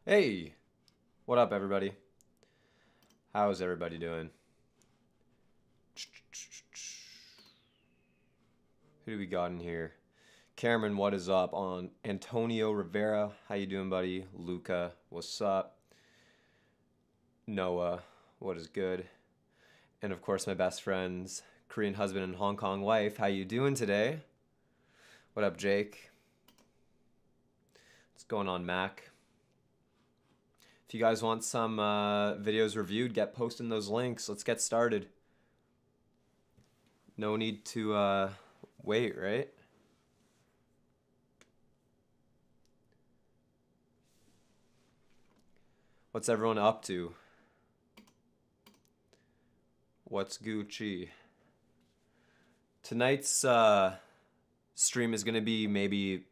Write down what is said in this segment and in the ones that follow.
Hey, what up, everybody? How's everybody doing? Who do we got in here? Cameron, what is up? On Antonio Rivera, how you doing, buddy? Luca, what's up? Noah, what is good? And of course, my best friends, Korean husband and Hong Kong wife. How you doing today? What up, Jake? What's going on, Mac? If you guys want some videos reviewed, get posting those links. Let's get started. No need to wait, right? What's everyone up to? What's Gucci? Tonight's stream is going to be maybe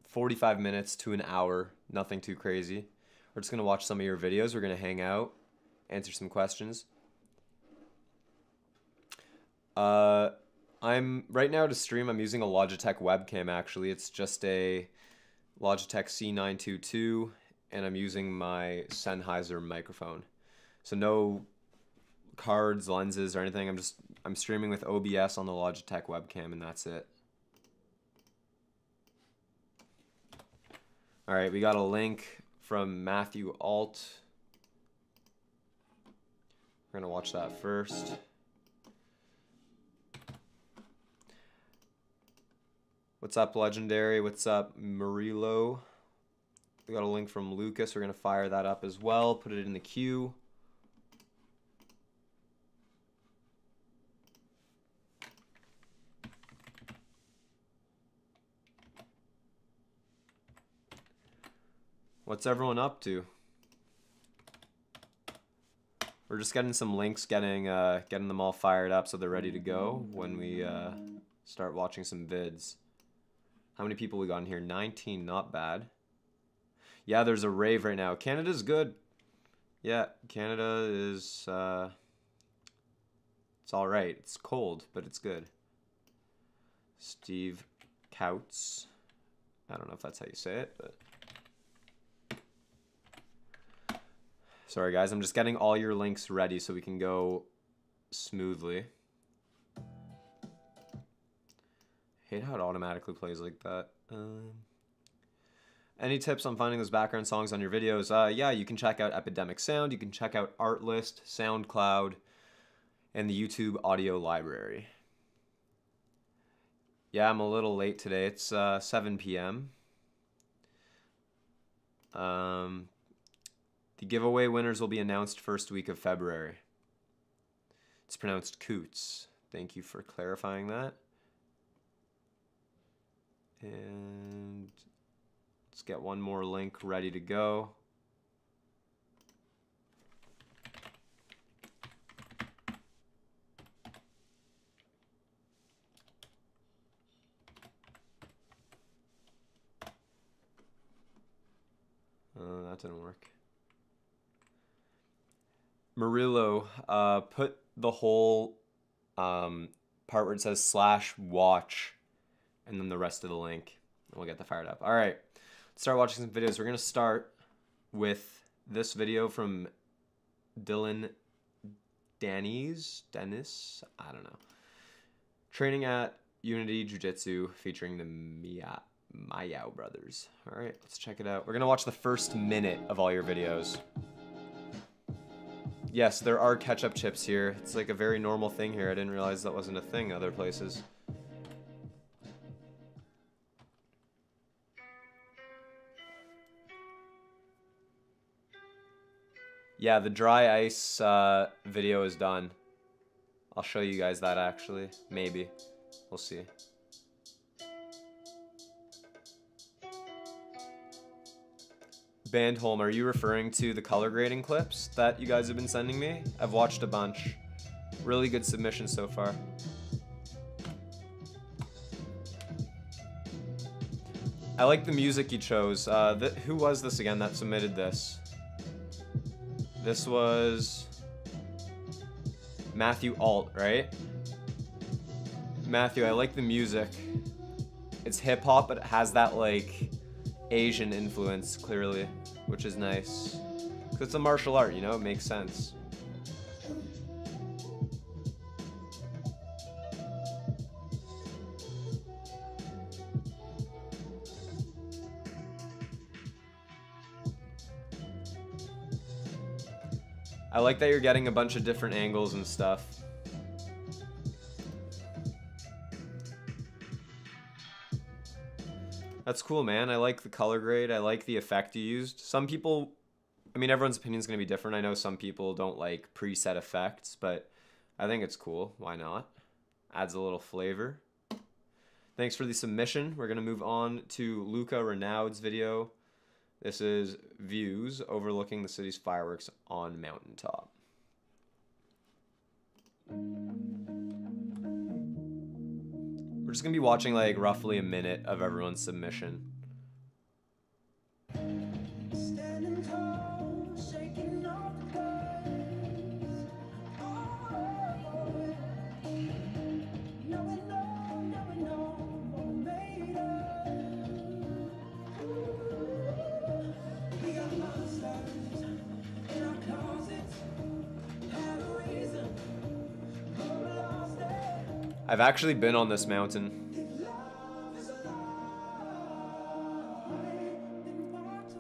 45 minutes to an hour. Nothing too crazy. We're just going to watch some of your videos. We're going to hang out, answer some questions. I'm right now to stream, I'm using a Logitech webcam actually. It's just a Logitech C922 and I'm using my Sennheiser microphone. So no cards, lenses or anything. I'm streaming with OBS on the Logitech webcam and that's it. All right, we got a link from Matthew Alt. We're gonna watch that first. What's up, Legendary? What's up, Murillo? We got a link from Lucas. We're gonna fire that up as well. Put it in the queue. What's everyone up to? We're just getting some links, getting them all fired up so they're ready to go when we start watching some vids. How many people we got in here? 19, not bad. Yeah, there's a rave right now. Canada's good. Yeah, Canada is, it's all right. It's cold, but it's good. Steve Couts. I don't know if that's how you say it, but. Sorry, guys. I'm just getting all your links ready so we can go smoothly. Hate how it automatically plays like that. Any tips on finding those background songs on your videos? Yeah, you can check out Epidemic Sound. You can check out Artlist, SoundCloud, and the YouTube audio library. Yeah, I'm a little late today. It's 7 p.m. The giveaway winners will be announced first week of February. It's pronounced Coots. Thank you for clarifying that. And let's get one more link ready to go. That didn't work. Murillo, put the whole part where it says /watch and then the rest of the link. And we'll get that fired up. All right, let's start watching some videos. We're going to start with this video from Dylan Dennis, I don't know. Training at Unity Jiu-Jitsu featuring the Mayao brothers. All right, let's check it out. We're going to watch the first minute of all your videos. Yes, there are ketchup chips here. It's like a very normal thing here. I didn't realize that wasn't a thing other places. Yeah, the dry ice video is done. I'll show you guys that actually. Maybe. We'll see. Bandholm, are you referring to the color grading clips that you guys have been sending me? I've watched a bunch. Really good submissions so far. I like the music you chose. Who was this again that submitted this? This was Matthew Alt, right? Matthew, I like the music. It's hip hop, but it has that like Asian influence clearly, which is nice. 'Cause it's a martial art, you know, it makes sense. I like that you're getting a bunch of different angles and stuff. That's cool, man. I like the color grade. I like the effect you used. Some people, I mean, everyone's opinion is going to be different. I know some people don't like preset effects, but I think it's cool. Why not? Adds a little flavor. Thanks for the submission. We're going to move on to Luca Renaud's video. This is views overlooking the city's fireworks on mountaintop. We're just going to be watching like roughly a minute of everyone's submission. I've actually been on this mountain.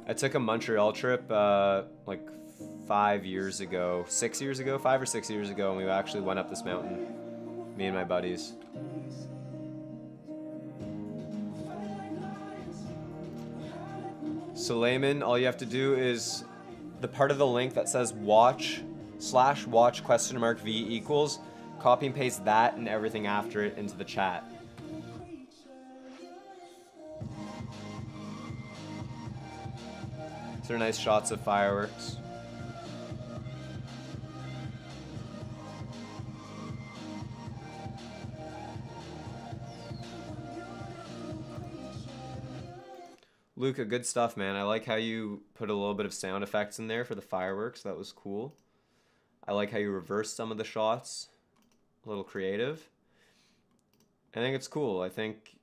I took a Montreal trip like 5 years ago, 6 years ago, 5 or 6 years ago, and we actually went up this mountain, me and my buddies. Suleiman, all you have to do is the part of the link that says watch /watch V equals, copy and paste that and everything after it into the chat. These are nice shots of fireworks. Luca, good stuff, man. I like how you put a little bit of sound effects in there for the fireworks. That was cool. I like how you reversed some of the shots. A little creative. I think it's cool. I think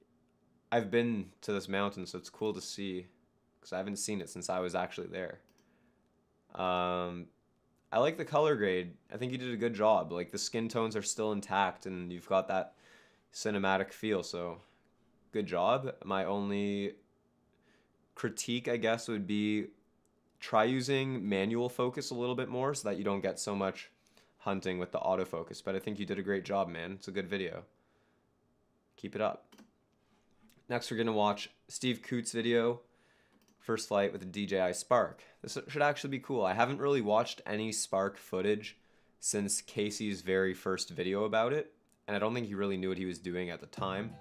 I've been to this mountain, so it's cool to see, because I haven't seen it since I was actually there. I like the color grade. I think you did a good job. Like, the skin tones are still intact, and you've got that cinematic feel, so good job. My only critique, I guess, would be try using manual focus a little bit more so that you don't get so much hunting with the autofocus, but I think you did a great job, man. It's a good video. Keep it up. Next, we're going to watch Steve Coote's video, First Flight with the DJI Spark. This should actually be cool. I haven't really watched any Spark footage since Casey's very first video about it, and I don't think he really knew what he was doing at the time,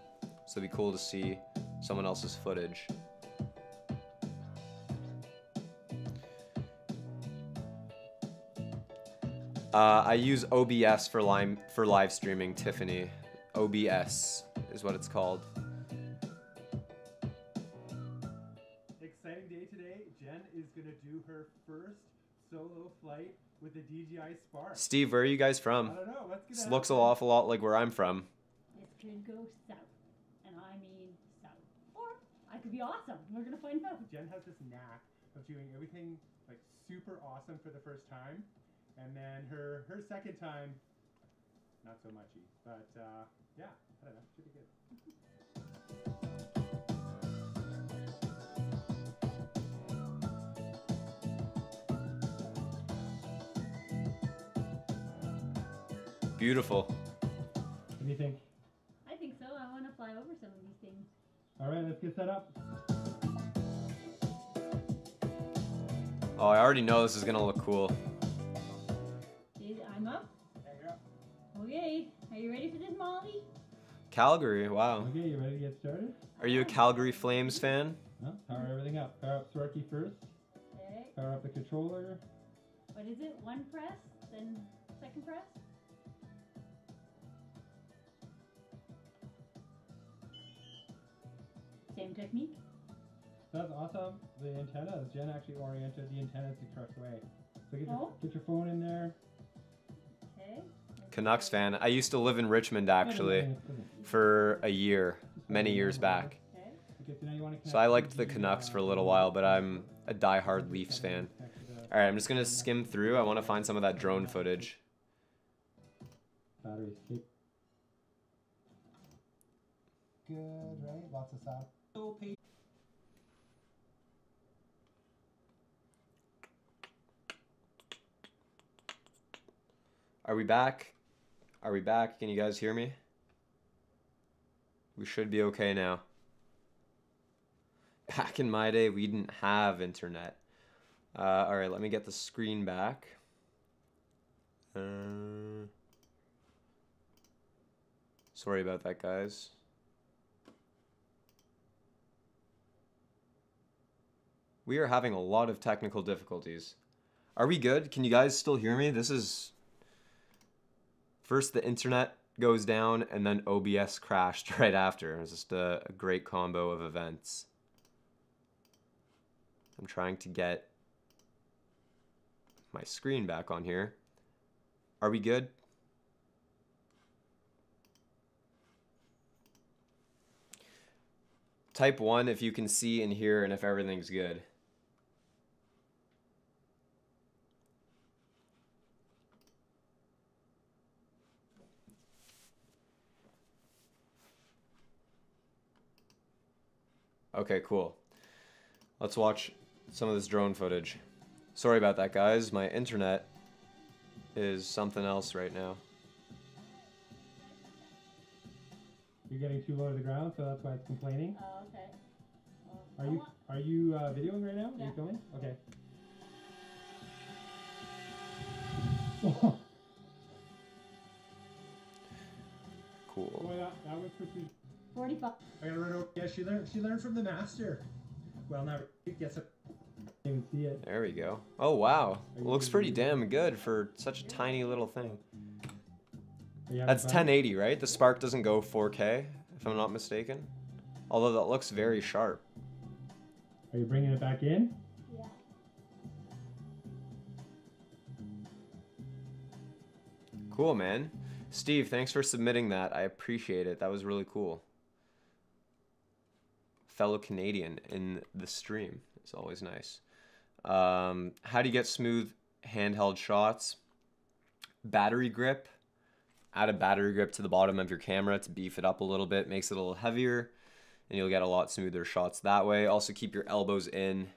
so it'd be cool to see someone else's footage. I use OBS for live streaming, Tiffany. OBS is what it's called. Exciting day today. Jen is going to do her first solo flight with the DJI Spark. Steve, where are you guys from? I don't know. Let's get This looks an awful lot like where I'm from. This could go south. And I mean south. Or I could be awesome. We're going to find out. Jen has this knack of doing everything like super awesome for the first time. And then her second time, not so muchy. But yeah, I don't know. Should be good. Beautiful. What do you think? I think so. I want to fly over some of these things. All right, let's get set up. Oh, I already know this is going to look cool. I'm up. Okay. Are you ready for this, Molly? Calgary, wow. Okay, you ready to get started? Are you a Calgary Flames fan? No, power everything up. Power up Sparky first. Okay. Power up the controller. What is it? One press, then second press? Same technique? That's awesome. The antennas, Jen actually oriented the antennas the correct way. So get your phone in there. Okay. Canucks fan. I used to live in Richmond, actually, for a year, many years back. Okay. Okay, so now you want to So I liked the Canucks for a little while, but I'm a diehard Leafs fan. All right, I'm just gonna skim through. I want to find some of that drone footage. Battery escape. Good, right? Lots of sound. Are we back? Are we back? Can you guys hear me? We should be okay now. Back in my day, we didn't have internet. All right, let me get the screen back. Sorry about that, guys. We are having a lot of technical difficulties. Are we good? Can you guys still hear me? This is... First the internet goes down, and then OBS crashed right after. It was just a great combo of events. I'm trying to get my screen back on here. Are we good? Type 1 if you can see and hear and if everything's good. Okay, cool. Let's watch some of this drone footage. Sorry about that, guys. My internet is something else right now. You're getting too low to the ground, so that's why it's complaining. Oh, okay. Are you videoing right now? Yeah. Are you filming? Okay. Cool. Boy, that was pretty. 45. I gotta run over. Yeah, she learned from the master. Well, now it gets it. Even see it. There we go. Oh, wow. It looks pretty damn good for such a tiny little thing. That's 1080, right? The Spark doesn't go 4K, if I'm not mistaken. Although that looks very sharp. Are you bringing it back in? Yeah. Cool, man. Steve, thanks for submitting that. I appreciate it. That was really cool. Fellow Canadian in the stream. It's always nice. How do you get smooth handheld shots? Battery grip. Add a battery grip to the bottom of your camera to beef it up a little bit. Makes it a little heavier. And you'll get a lot smoother shots that way. Also keep your elbows in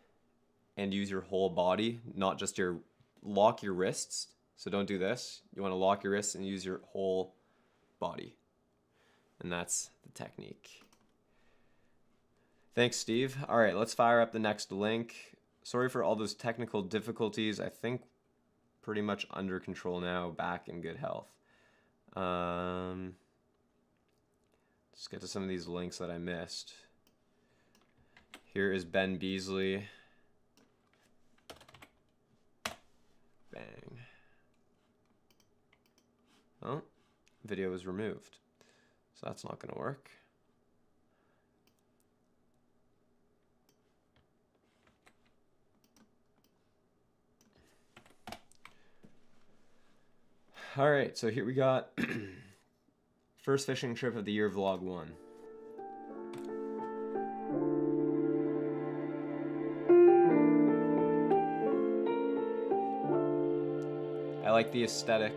and use your whole body. Not just your... Lock your wrists. So don't do this. You want to lock your wrists and use your whole body. And that's the technique. Thanks, Steve. All right, let's fire up the next link. Sorry for all those technical difficulties. I think pretty much under control now, back in good health. Let's get to some of these links that I missed. Here is Ben Beasley. Bang. Oh, video was removed. So that's not going to work. All right, so here we got first fishing trip of the year, vlog 1. I like the aesthetic.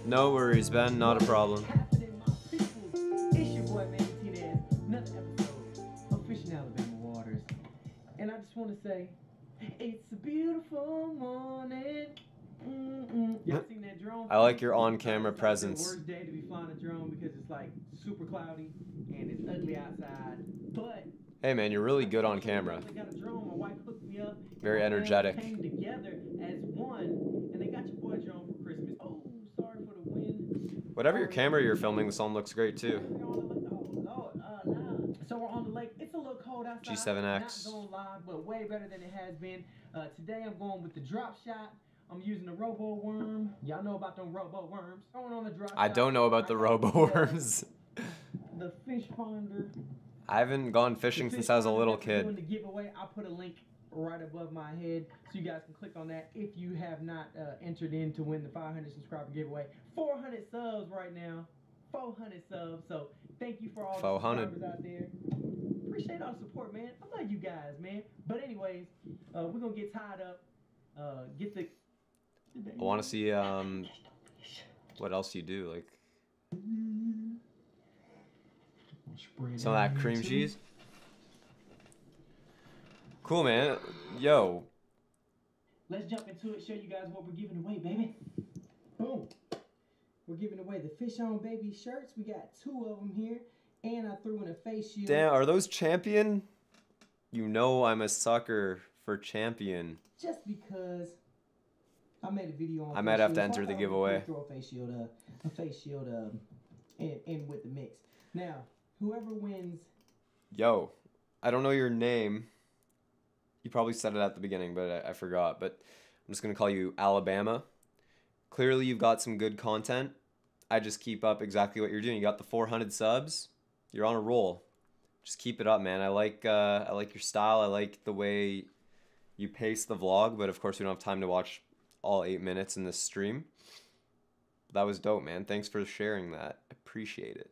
No worries, Ben, not a problem. It's your boy, Manny Tinez. Another episode of Fishing Alabama Waters. And I just want to say, it's a beautiful morning. Y'all seen that drone? I like your on-camera It's like presence. the worst day to be flying a drone because it's like super cloudy and it's ugly outside. But Hey man, you're really good on camera. I got a drone. My wife hooked me up. Very My family energetic. Came together as one, and they got your boy drone for Christmas. Oh, sorry for the wind. Whatever your camera you're filming, the song looks great too. So we're on the lake. It's a little cold outside. G7X. Not gonna lie, but way better than it has been. Today I'm going with the drop shot. I'm using a robo worm. Y'all know about them robo worms. Going on the drop I shot. don't know about the robo worms. The fish finder. I haven't gone fishing since I was a little Doing kid. the giveaway, I'll put a link right above my head so you guys can click on that if you have not entered in to win the 500 subscriber giveaway. 400 subs right now. 400 subs. So thank you for all the 400. subscribers out there. Appreciate all the support, man. I love you guys, man. But anyways, we're gonna get tied up. Get the. I want to see what else you do, like some of that cream cheese. Cool, man. Yo, Let's jump into it. Show you guys what we're giving away, baby. Boom. We're giving away the Fish On Baby shirts. We got 2 of them here, and I threw in a face shield. damn, are those Champion? You know I'm a sucker for Champion. Just because I made a video on. I might have to enter the giveaway. Throw a face shield in with the mix. Now, whoever wins. Yo, I don't know your name. You probably said it at the beginning, but I forgot. But I'm just gonna call you Alabama. Clearly, you've got some good content. I just keep up exactly what you're doing. You got the 400 subs. You're on a roll. Just keep it up, man. I like your style. I like the way you pace the vlog. But of course, we don't have time to watch all 8 minutes in this stream. That was dope, man. Thanks for sharing that. Appreciate it.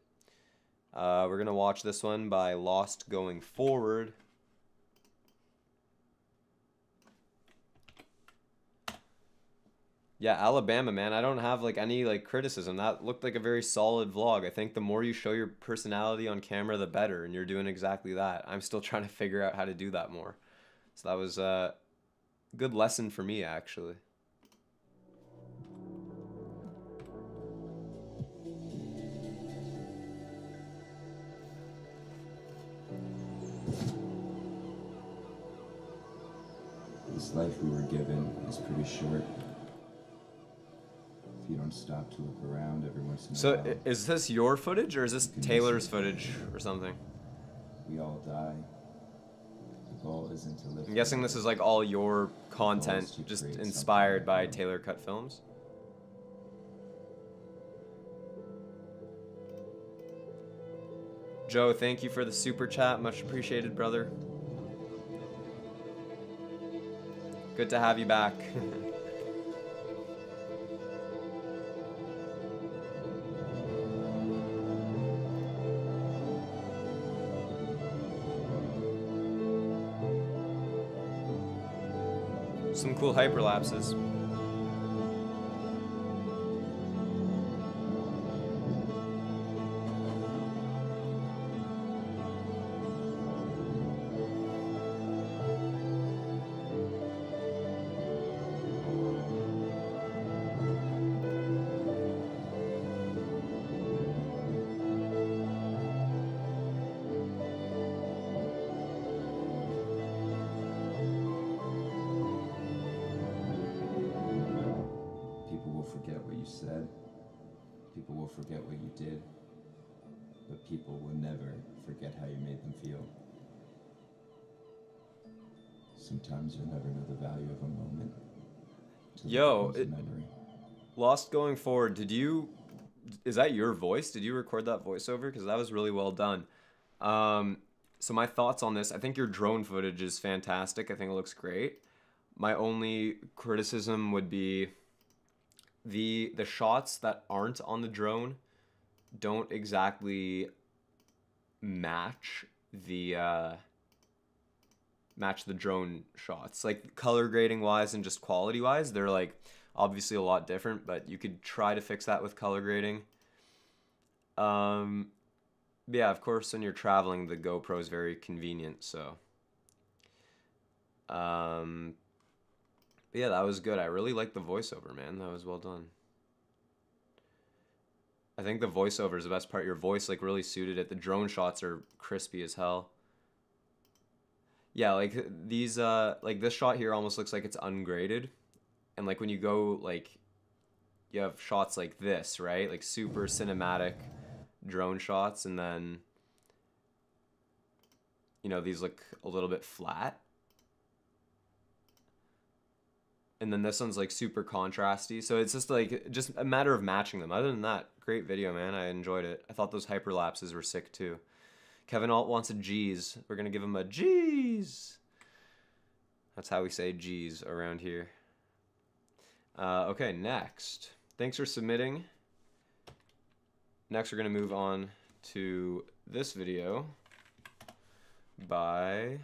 We're gonna watch this one by Lost Going Forward. Yeah, Alabama, man. I don't have like any like criticism. That looked like a very solid vlog. I think the more you show your personality on camera, the better, and you're doing exactly that. I'm still trying to figure out how to do that more. So that was a good lesson for me, actually. This life we were given is pretty short. If you don't stop to look around every once in a So while, is this your footage or is this Taylor's footage or something? we all die. The goal isn't to live. I'm guessing this is like all your content, to just create inspired something. by Taylor Cut Films. Joe, thank you for the super chat. Much appreciated, brother. Good to have you back. Some cool hyperlapses. People will forget what you said. People will forget what you did. But people will never forget how you made them feel. Sometimes you'll never know the value of a moment. till it Yo, becomes a memory. Lost Going Forward, is that your voice? Did you record that voiceover? Because that was really well done. So my thoughts on this, I think your drone footage is fantastic. I think it looks great. My only criticism would be the shots that aren't on the drone don't exactly match the drone shots. Like color grading wise and just quality wise, they're like obviously a lot different, but you could try to fix that with color grading. Yeah, of course, when you're traveling, the GoPro is very convenient, so. But yeah, that was good. I really liked the voiceover, man. That was well done. I think the voiceover is the best part. Your voice, like, really suited it. The drone shots are crispy as hell. Yeah, like, these, like, this shot here almost looks like it's ungraded. And, like, when you go, like, you have shots like this, right? Like, super cinematic drone shots, and then, you know, these look a little bit flat. And then this one's like super contrasty. So it's just like, just a matter of matching them. Other than that, great video, man. I enjoyed it. I thought those hyperlapses were sick too. Kevin Alt wants a G's. We're gonna give him a G's. That's how we say G's around here. Okay, next. Thanks for submitting. Next, we're gonna move on to this video by...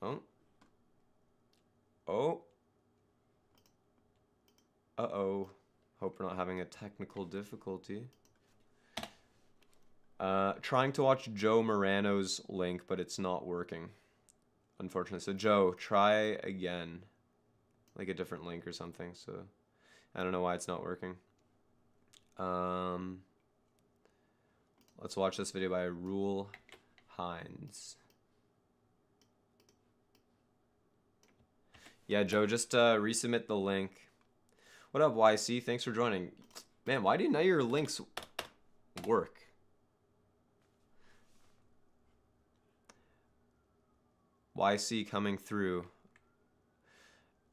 Oh. Uh-oh. Hope we're not having a technical difficulty. Trying to watch Joe Morano's link, but it's not working, unfortunately. So Joe, try again. Like a different link or something. So I don't know why it's not working. Let's watch this video by Rule Hines. Yeah, Joe, just resubmit the link. What up, YC? Thanks for joining. Man, why do none of your links work? YC coming through.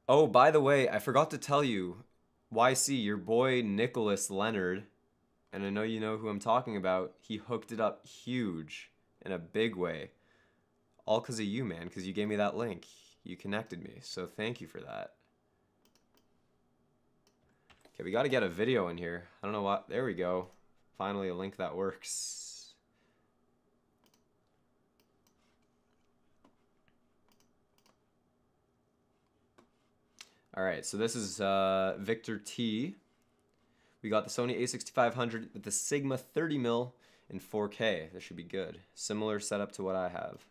Oh, by the way, I forgot to tell you, YC, your boy Nicholas Leonard, and I know you know who I'm talking about, he hooked it up huge in a big way. All because of you, man, because you gave me that link. You connected me, so thank you for that. Okay, we got to get a video in here. I don't know what. There we go. Finally, a link that works. All right, so this is Victor T. We got the Sony a6500 with the Sigma 30mm in 4K. This should be good. Similar setup to what I have.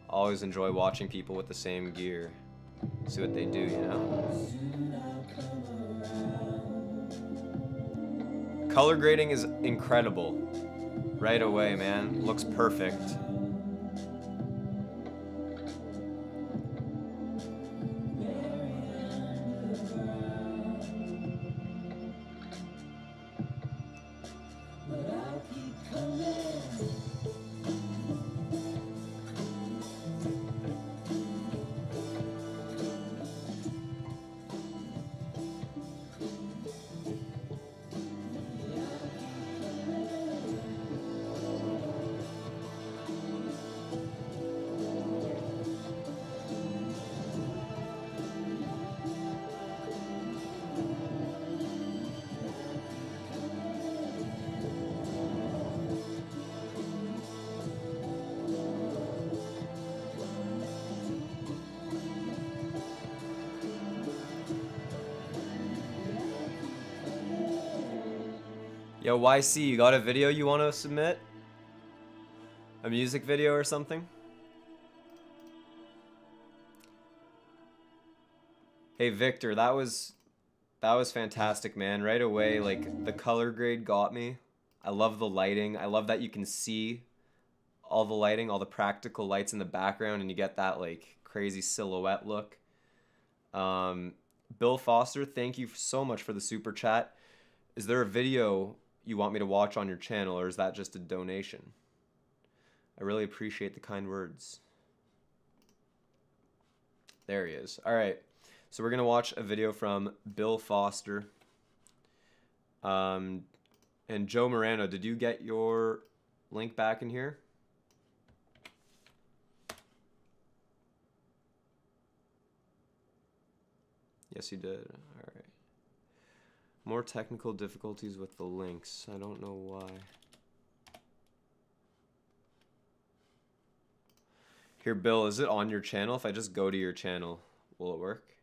Always enjoy watching people with the same gear. See what they do, you know? Color grading is incredible. Right away, man. Looks perfect. Yo, YC, you got a video you want to submit? A music video or something? Hey, Victor, that was fantastic, man. Right away, like, the color grade got me. I love the lighting. I love that you can see all the lighting, all the practical lights in the background, and you get that, like, crazy silhouette look. Bill Foster, thank you so much for the super chat. Is there a video you want me to watch on your channel, or is that just a donation? I really appreciate the kind words. There he is. All right, so we're gonna watch a video from Bill Foster. And Joe Morano, did you get your link back in here? Yes, you did. All right. More technical difficulties with the links. I don't know why. Here, Bill, is it on your channel? If I just go to your channel, will it work?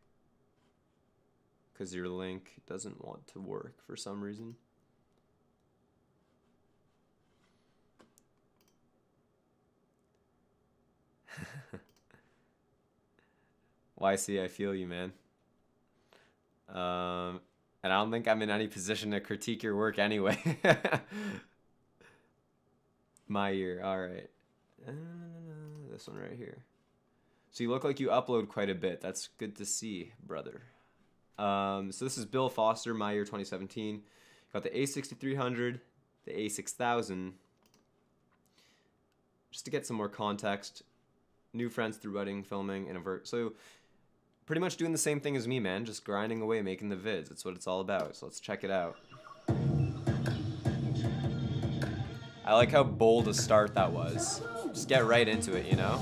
Because your link doesn't want to work for some reason. YC, I feel you, man. And I don't think I'm in any position to critique your work anyway. My year, all right. This one right here. So you look like you upload quite a bit. That's good to see, brother. So this is Bill Foster, my year 2017. Got the A6300, the A6000. Just to get some more context, new friends through wedding, filming, and so pretty much doing the same thing as me, man. Just grinding away, making the vids. That's what it's all about. So let's check it out. I like how bold a start that was. Just get right into it, you know?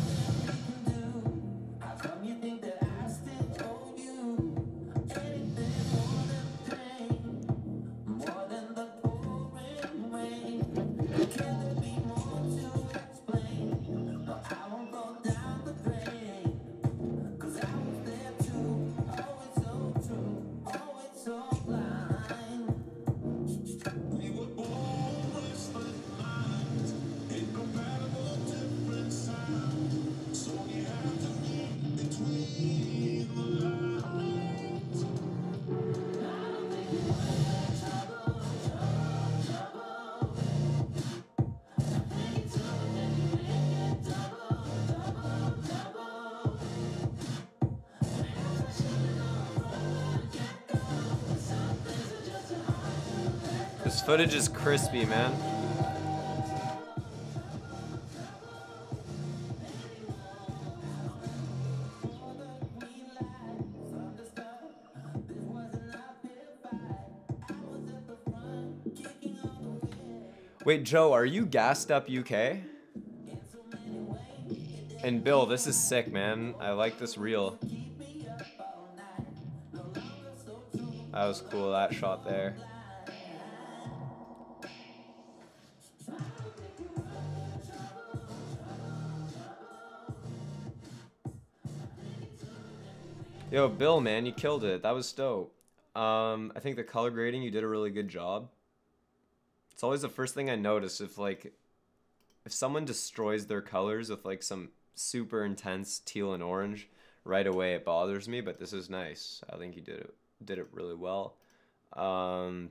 This footage is crispy, man. Wait, Joe, are you Gassed Up UK? And Bill, this is sick, man. I like this reel. That was cool, that shot there. Yo, Bill, man, you killed it. That was dope. I think the color grading, you did a really good job. It's always the first thing I notice if someone destroys their colors with like some super intense teal and orange, right away it bothers me, but this is nice. I think you did it really well. Trying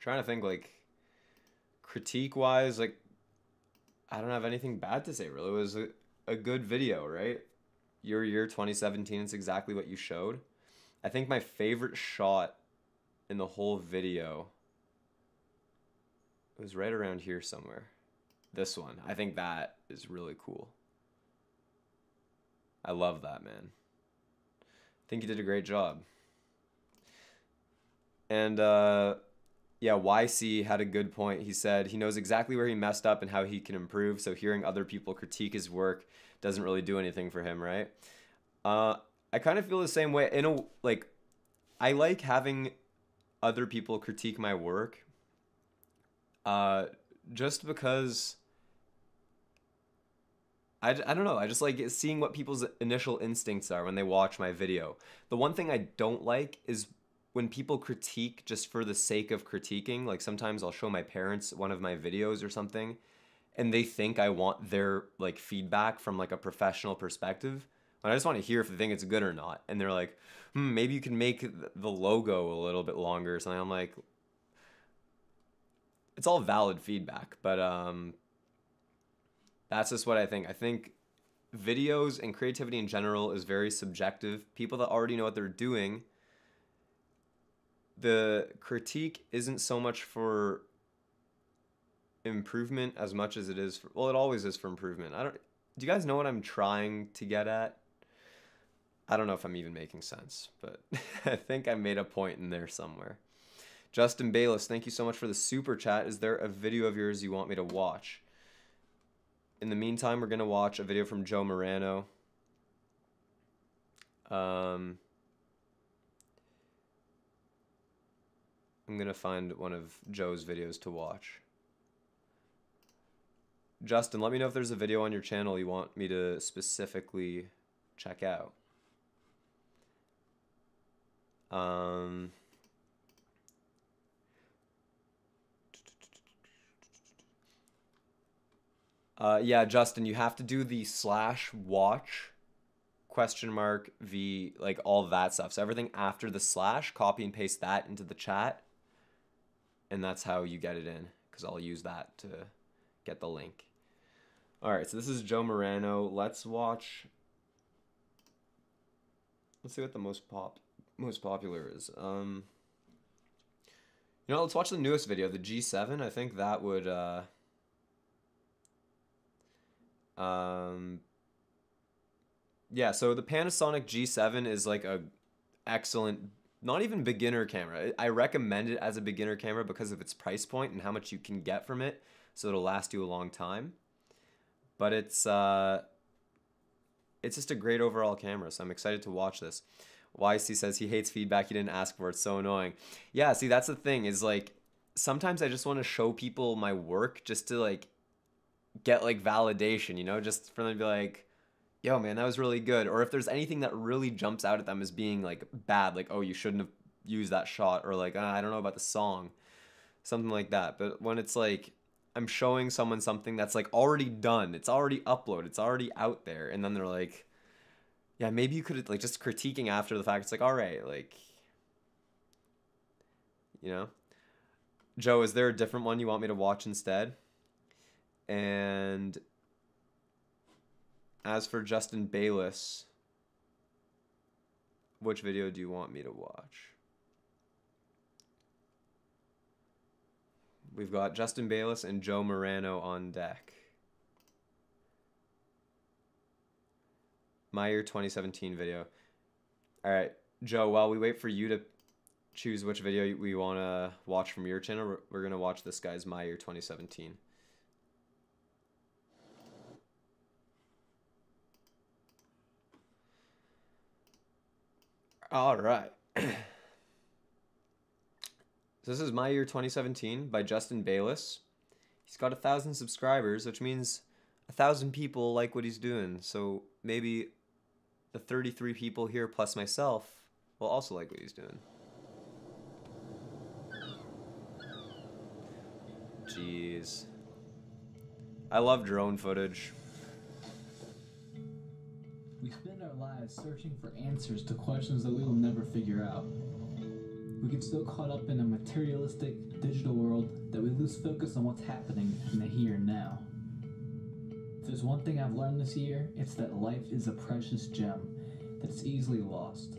to think like critique wise, like I don't have anything bad to say really. It was a good video, right? Your year 2017, it's exactly what you showed. I think my favorite shot in the whole video was right around here somewhere. This one. I think that is really cool. I love that, man. I think you did a great job. And yeah, YC had a good point. He said he knows exactly where he messed up and how he can improve, so hearing other people critique his work doesn't really do anything for him, right? I kind of feel the same way. I like having other people critique my work, just because I don't know. I just like seeing what people's initial instincts are when they watch my video. The one thing I don't like is when people critique just for the sake of critiquing. Like sometimes I'll show my parents one of my videos or something, and they think I want their like feedback from like a professional perspective. But I just want to hear if they think it's good or not. And they're like, maybe you can make the logo a little bit longer or something. I'm like, it's all valid feedback, but that's just what I think. I think videos and creativity in general is very subjective. People that already know what they're doing, the critique isn't so much for improvement as much as it is for, well, it always is for improvement. Do you guys know what I'm trying to get at? I don't know if I'm even making sense, but I think I made a point in there somewhere. Justin Bayless, thank you so much for the super chat. Is there a video of yours you want me to watch? In the meantime, we're going to watch a video from Joe Morano. I'm going to find one of Joe's videos to watch. Justin, let me know if there's a video on your channel you want me to specifically check out. Yeah, Justin, you have to do the /watch !v, like all that stuff. So everything after the slash, copy and paste that into the chat. And that's how you get it in, because I'll use that to get the link. All right, so this is Joe Morano. Let's see what the most popular is. Let's watch the newest video, the G7. I think that would yeah, so the Panasonic G7 is like a excellent not even beginner camera. I recommend it as a beginner camera because of its price point and how much you can get from it, so it'll last you a long time. But it's just a great overall camera, so I'm excited to watch this. YC says he hates feedback he didn't ask for. It's so annoying. Yeah, see, that's the thing, is like sometimes I just want to show people my work just to like get like validation, you know, just for them to be like, yo man, that was really good. Or if there's anything that really jumps out at them as being like bad, like, oh, you shouldn't have used that shot, or like, I don't know about the song, something like that. But when it's like I'm showing someone something that's like already done, it's already uploaded, it's already out there, and then they're like, yeah, maybe you could, like, just critiquing after the fact, it's like, all right, like, you know. Joe, is there a different one you want me to watch instead? And as for Justin Bayless, which video do you want me to watch? We've got Justin Bayless and Joe Morano on deck. My Year 2017 video. All right, Joe, while we wait for you to choose which video we want to watch from your channel, we're going to watch this guy's My Year 2017. All right. This is My Year 2017 by Justin Bayless. He's got 1,000 subscribers, which means 1,000 people like what he's doing. So maybe the 33 people here plus myself will also like what he's doing. Jeez. I love drone footage. We spend our lives searching for answers to questions that we will never figure out. We get so caught up in a materialistic, digital world that we lose focus on what's happening in the here and now. If there's one thing I've learned this year, it's that life is a precious gem that's easily lost.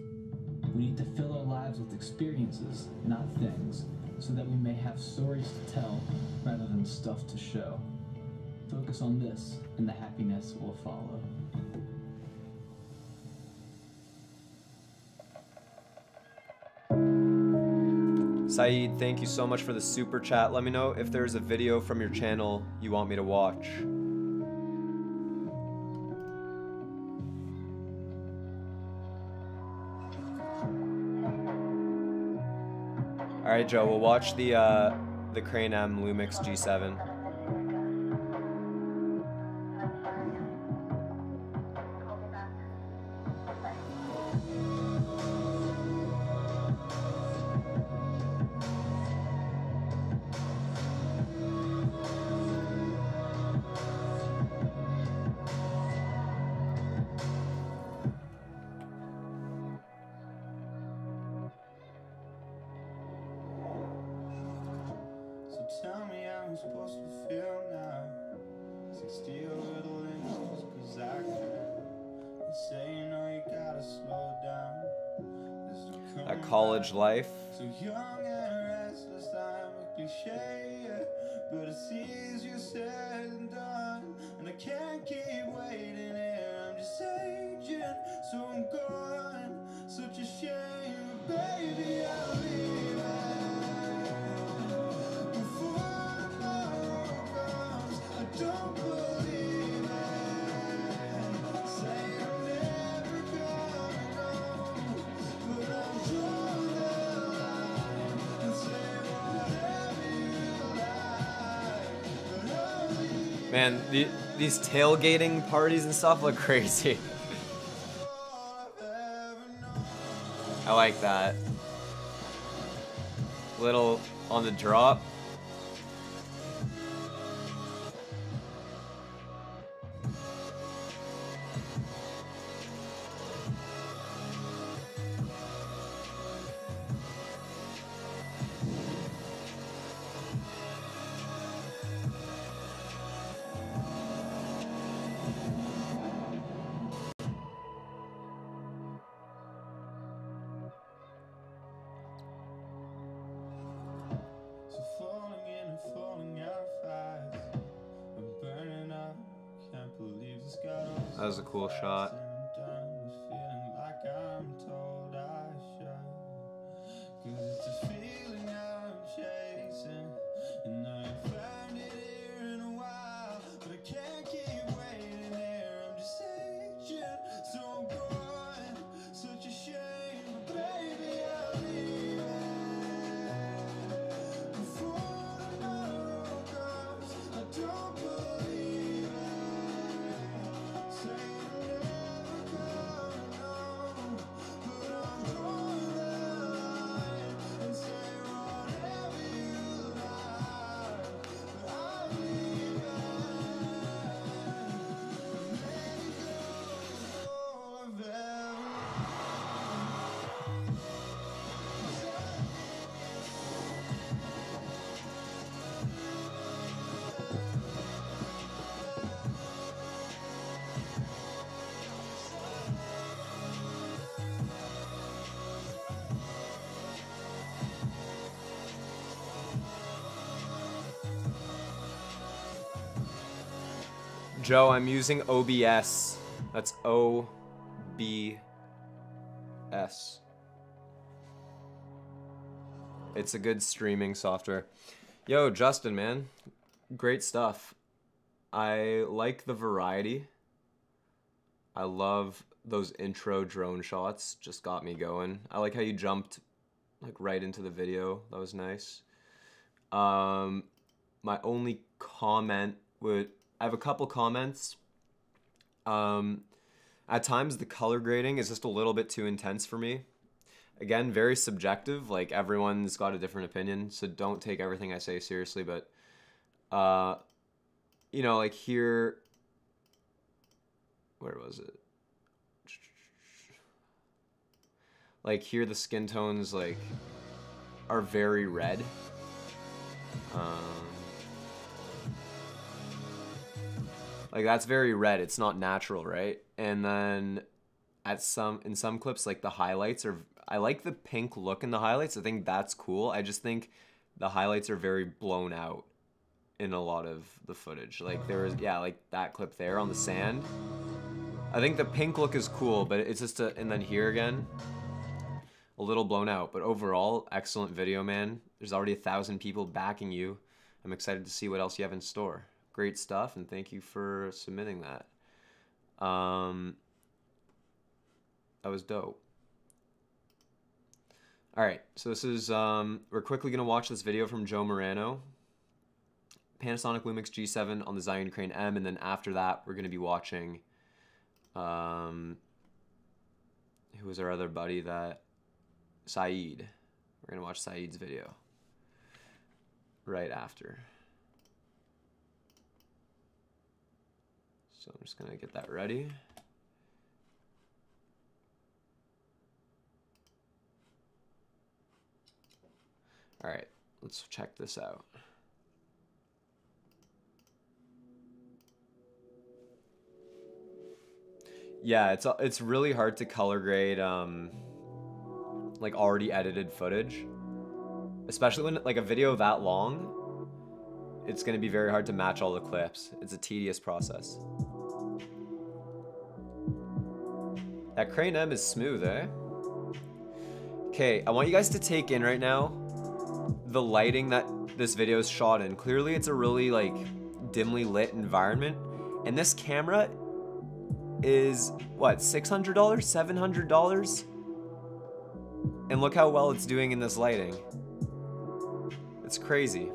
We need to fill our lives with experiences, not things, so that we may have stories to tell rather than stuff to show. Focus on this, and the happiness will follow. Saeed, thank you so much for the super chat. Let me know if there's a video from your channel you want me to watch. All right, Joe, we'll watch the Crane M Lumix G7. Tell me how I'm supposed to feel now. 60 over the limits just 'cause I can. You say you know you gotta slow down. There's no coming That college back. life. So young and restless, I'm a cliche, yeah. But it's easier said than done. And I can't keep waiting here, I'm just aging, so I'm gone. Such a shame, but baby, I'll leave it. Don't believe it. Say I'm never gonna know, but I'll draw the line and say whatever you like. But I'll leave. Man, these tailgating parties and stuff look crazy. All I've ever known. I like that. Little on the drop. So falling in and falling out fast. I'm burning up, can't believe this got all That was a cool shot. I'm done with feeling like I'm told I should. Joe, I'm using OBS. That's OBS. It's a good streaming software. Yo, Justin, man. Great stuff. I like the variety. I love those intro drone shots. Just got me going. I like how you jumped like right into the video. That was nice. My only comment would... I have a couple comments. At times the color grading is just a little bit too intense for me. Again, very subjective. Like, everyone's got a different opinion, so don't take everything I say seriously. But, you know, like here... Where was it? Like, here the skin tones, like, are very red. Like, that's very red. It's not natural, right? And then in some clips, like, the highlights are... I like the pink look in the highlights. I think that's cool. I just think the highlights are very blown out in a lot of the footage. Like, there was... Yeah, like, that clip there on the sand. I think the pink look is cool, but it's just a... And then here again... A little blown out, but overall, excellent video, man. There's already 1,000 people backing you. I'm excited to see what else you have in store. Great stuff, and thank you for submitting that. That was dope. All right, so this is, we're quickly gonna watch this video from Joe Morano. Panasonic Lumix G7 on the Zion Crane M, and then after that, we're gonna be watching, who was our other buddy that... Saeed. We're gonna watch Saeed's video right after. So I'm just gonna get that ready. All right, let's check this out. Yeah, it's really hard to color grade like already edited footage, especially when like a video that long. It's gonna be very hard to match all the clips. It's a tedious process. That Crane M is smooth, eh? Okay, I want you guys to take in right now the lighting that this video is shot in. Clearly it's a really like dimly lit environment, and this camera is what, $600, $700? And look how well it's doing in this lighting. It's crazy.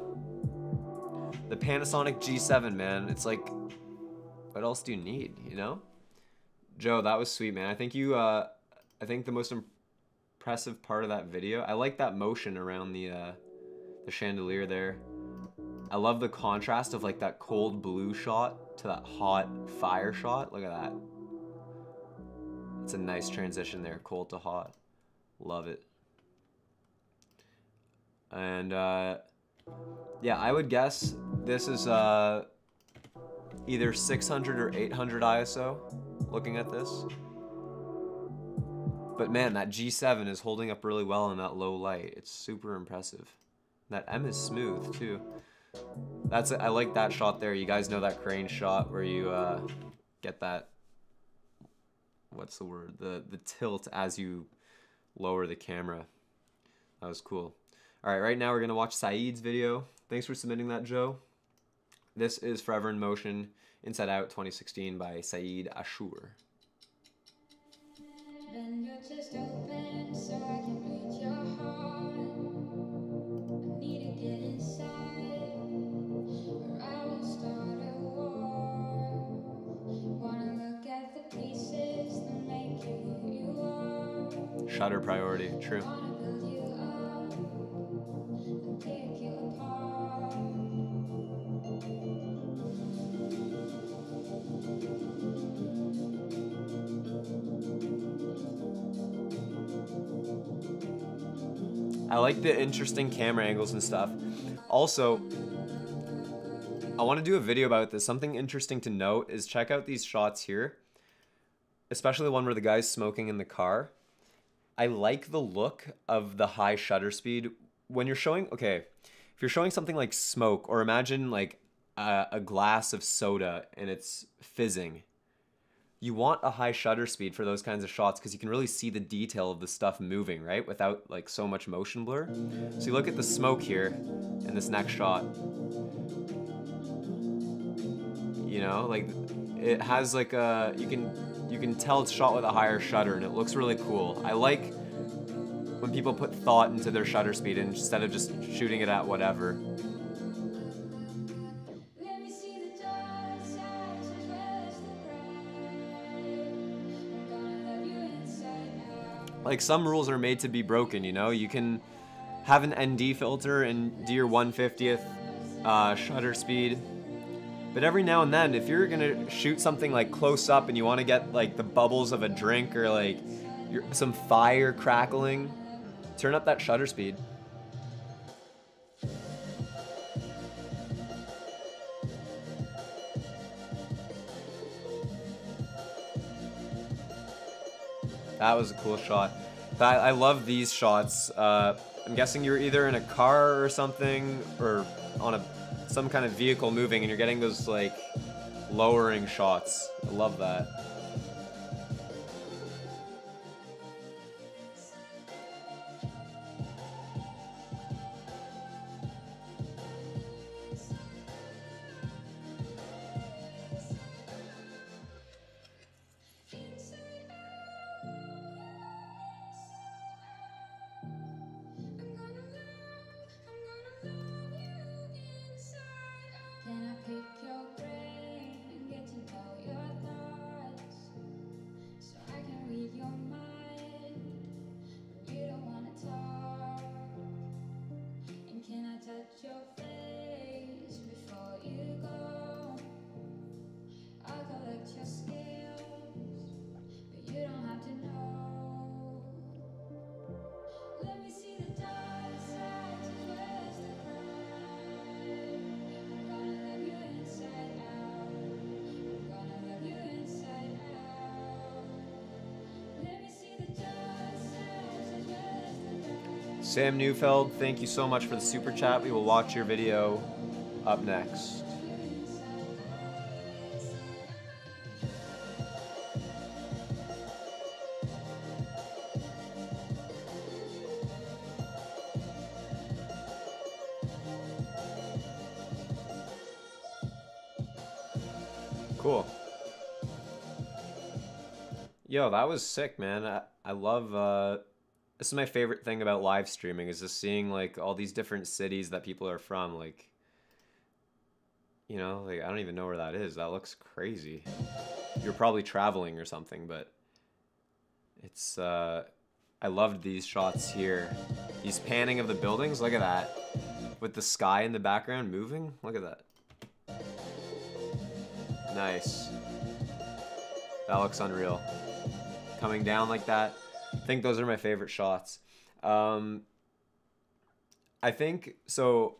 The Panasonic G7, man. It's like, what else do you need, you know? Joe, that was sweet, man. I think you, I think the most impressive part of that video, I like that motion around the chandelier there. I love the contrast of like that cold blue shot to that hot fire shot. Look at that. It's a nice transition there, cold to hot. Love it. And yeah, I would guess this is either 600 or 800 ISO looking at this. But man, that G7 is holding up really well in that low light. It's super impressive. That M is smooth too. That's it. I like that shot there. You guys know that crane shot where you get that, what's the word? The tilt as you lower the camera. That was cool. All right, right now we're gonna watch Saeed's video. Thanks for submitting that, Joe. This is Forever in Motion, Inside Out 2016 by Saeed Ashur. Bend your chest open so I can reach your heart. I need to get inside, or I will start a war. Wanna look at the pieces that make you who you are. Shutter priority, true. Wanna build you up and pick you apart. I like the interesting camera angles and stuff. Also, I want to do a video about this. Something interesting to note is check out these shots here, especially the one where the guy's smoking in the car. I like the look of the high shutter speed when you're showing, okay, if you're showing something like smoke, or imagine like a glass of soda and it's fizzing. You want a high shutter speed for those kinds of shots because you can really see the detail of the stuff moving, right? Without like so much motion blur. So you look at the smoke here in this next shot. You know, like it has like a, you can tell it's shot with a higher shutter and it looks really cool. I like when people put thought into their shutter speed instead of just shooting it at whatever. Let me see the dark side as well as the bright. I'm gonna love you inside out. Like some rules are made to be broken, you know? You can have an ND filter and do your 1/50th shutter speed. But every now and then, if you're gonna shoot something like close up and you wanna get like the bubbles of a drink or like some fire crackling, turn up that shutter speed. That was a cool shot. I love these shots. I'm guessing you're either in a car or something, or on some kind of vehicle moving, and you're getting those like lowering shots. I love that. Can I pick your brain and get to know your thoughts, so I can read your mind when you don't wanna talk? And can I touch your face before you go? I'll collect your skills, but you don't have to know. Let me see the dark side as well as the bright. I'm gonna love you inside out. I'm gonna love you inside out. Let me see the dark side as well as the bright. Sam Neufeld, thank you so much for the super chat. We will watch your video up next. Cool. Yo, that was sick, man. I love this is my favorite thing about live streaming, is just seeing like all these different cities that people are from. Like, you know, like I don't even know where that is. That looks crazy. You're probably traveling or something, but it's I loved these shots here. These panning of the buildings, look at that. With the sky in the background moving, look at that. Nice. That looks unreal. Coming down like that. I think those are my favorite shots. I think, so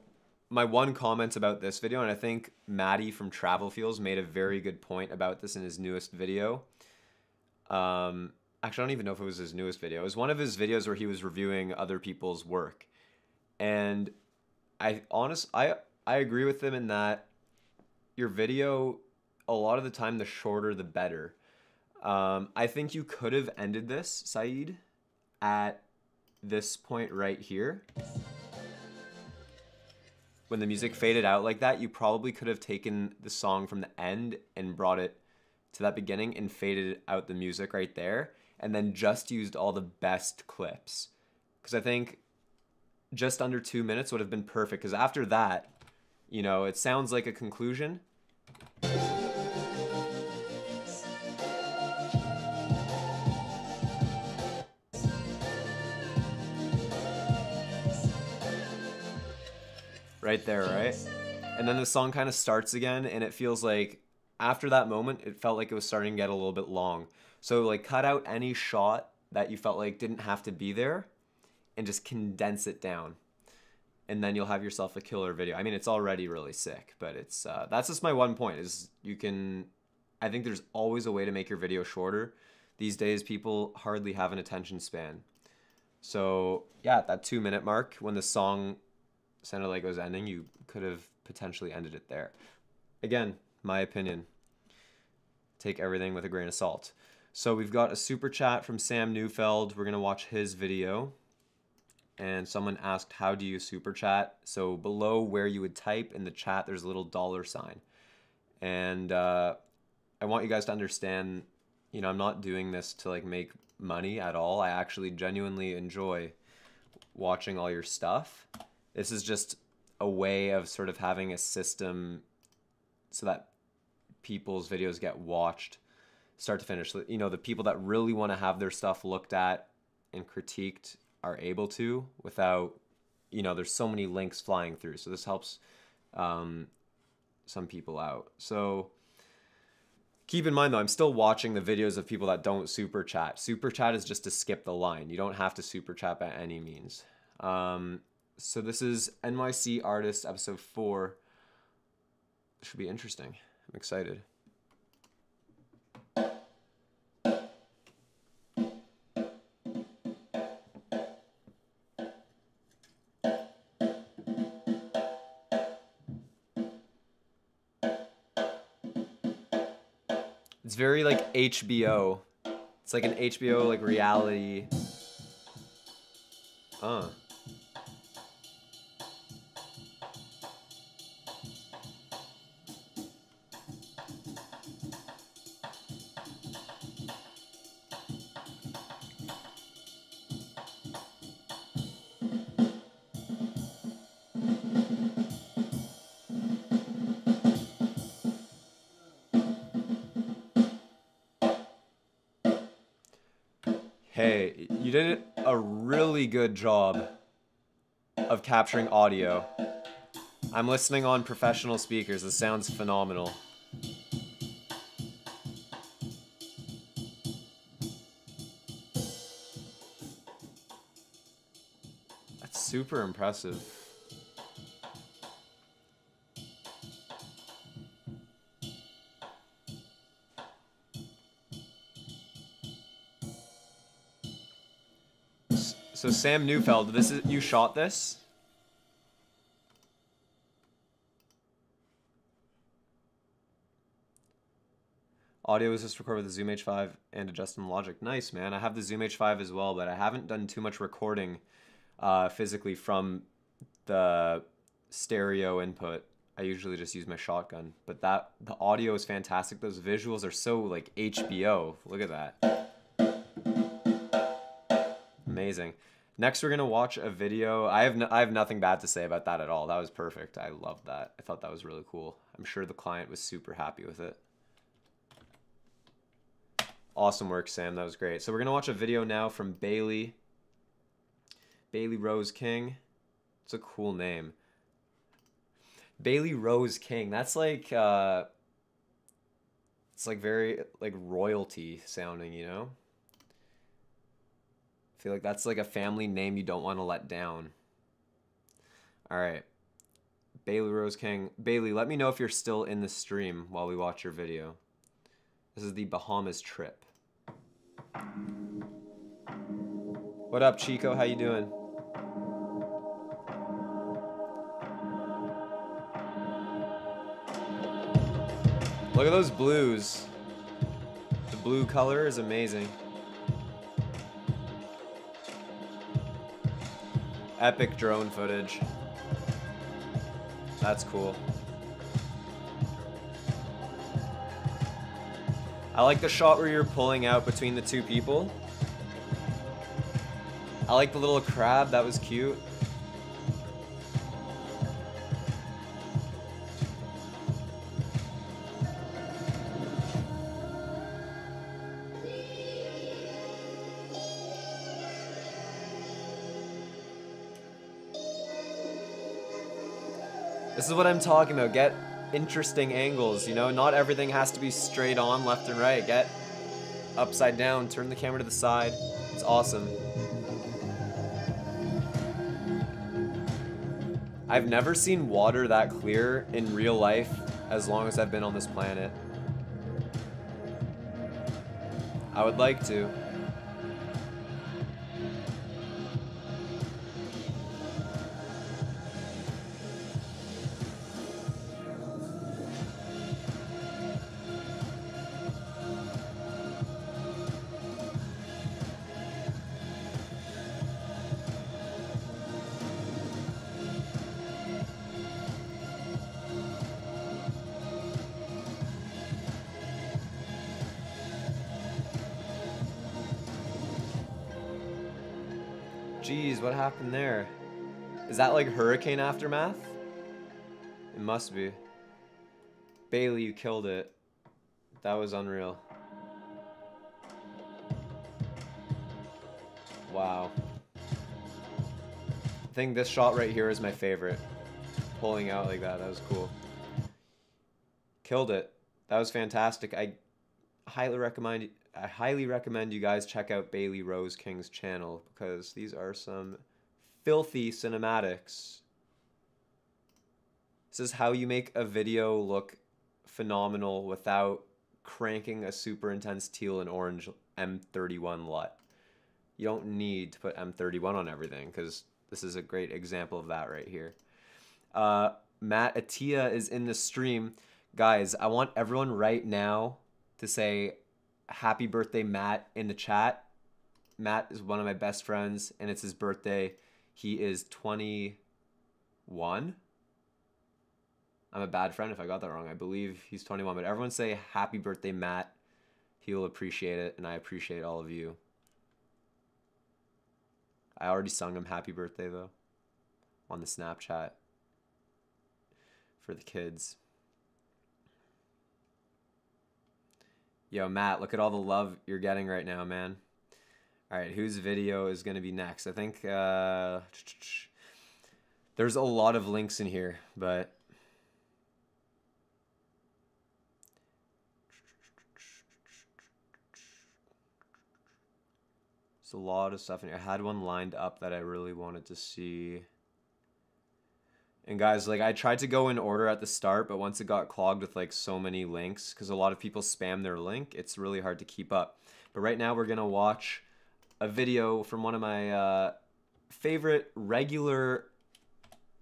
my one comment about this video, and I think Maddie from Travel Feels made a very good point about this in his newest video. Actually, I don't even know if it was his newest video. It was one of his videos where he was reviewing other people's work. And I agree with him in that your video, a lot of the time, the shorter, the better. I think you could have ended this, Saeed, at this point right here. When the music faded out like that, you probably could have taken the song from the end and brought it to that beginning and faded out the music right there, and then just used all the best clips. Because I think just under 2 minutes would have been perfect, because after that, you know, it sounds like a conclusion. Right there, right? And then the song kind of starts again, and it feels like after that moment, it felt like it was starting to get a little bit long. So like cut out any shot that you felt like didn't have to be there and just condense it down. And then you'll have yourself a killer video. I mean, it's already really sick, but it's that's just my one point, is you can, I think there's always a way to make your video shorter. These days, people hardly have an attention span. So yeah, at that 2 minute mark, when the song sounded like it was ending, you could have potentially ended it there. again, my opinion. Take everything with a grain of salt. So we've got a super chat from Sam Neufeld. We're gonna watch his video. And someone asked, how do you super chat? So below where you would type in the chat, there's a little $sign. And I want you guys to understand, you know, I'm not doing this to like make money at all. I actually genuinely enjoy watching all your stuff. This is just a way of sort of having a system so that people's videos get watched start to finish. You know, the people that really want to have their stuff looked at and critiqued are able to without, you know, there's so many links flying through. So this helps some people out. So keep in mind though, I'm still watching the videos of people that don't super chat. Super chat is just to skip the line. You don't have to super chat by any means. So this is NYC Artist episode 4. Should be interesting. I'm excited. It's very like HBO. It's like an HBO like reality. Hey, you did a really good job of capturing audio. I'm listening on professional speakers. This sounds phenomenal. That's super impressive. So Sam Neufeld, this is, you shot this? Audio is just recorded with the Zoom H5 and adjusted in Logic. Nice, man. I have the Zoom H5 as well, but I haven't done too much recording physically from the stereo input. I usually just use my shotgun, but the audio is fantastic. Those visuals are so like HBO. Look at that. Amazing. Next, we're gonna watch a video. I have nothing bad to say about that at all. That was perfect. I loved that. I thought that was really cool. I'm sure the client was super happy with it. Awesome work, Sam. That was great. So we're gonna watch a video now from Bailey. Bailey Rose King. It's a cool name. Bailey Rose King. That's like it's like very like royalty sounding, you know? I feel like that's like a family name you don't want to let down. All right. Bailey Rose King. Bailey, let me know if you're still in the stream while we watch your video. This is the Bahamas trip. What up, Chico? How you doing? Look at those blues. The blue color is amazing. Epic drone footage. That's cool. I like the shot where you're pulling out between the two people. I like the little crab, that was cute. This is what I'm talking about. Get interesting angles, you know? Not everything has to be straight on, left and right. Get upside down, turn the camera to the side. It's awesome. I've never seen water that clear in real life as long as I've been on this planet. I would like to. Jeez, what happened there? Is that like hurricane aftermath? It must be. Bailey, you killed it. That was unreal. Wow. I think this shot right here is my favorite. Pulling out like that, that was cool. Killed it. That was fantastic. I highly recommend you guys check out Bailey Rose King's channel because these are some filthy cinematics. This is how you make a video look phenomenal without cranking a super intense teal and orange M31 LUT. You don't need to put M31 on everything because this is a great example of that right here. Matt Atia is in the stream. Guys, I want everyone right now to say happy birthday, Matt, in the chat. Matt is one of my best friends, and it's his birthday. He is 21. I'm a bad friend if I got that wrong. I believe he's 21, but everyone say happy birthday, Matt. He will appreciate it, and I appreciate all of you. I already sung him happy birthday, though, on the Snapchat for the kids. Yo, Matt, look at all the love you're getting right now, man. All right, whose video is going to be next? I think there's a lot of links in here, but there's a lot of stuff in here. I had one lined up that I really wanted to see. And guys, like I tried to go in order at the start, but once it got clogged with like so many links, because a lot of people spam their link, it's really hard to keep up. But right now we're going to watch a video from one of my favorite regular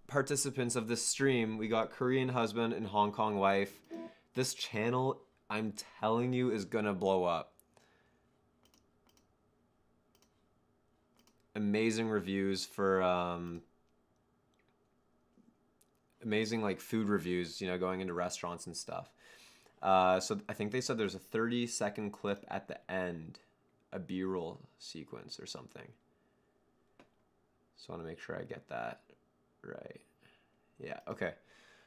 participants of this stream. We got Korean husband and Hong Kong wife. This channel, I'm telling you, is going to blow up. Amazing reviews for amazing like food reviews, you know, going into restaurants and stuff. So I think they said there's a 30-second clip at the end, a B-roll sequence or something. So I want to make sure I get that right. Yeah, okay.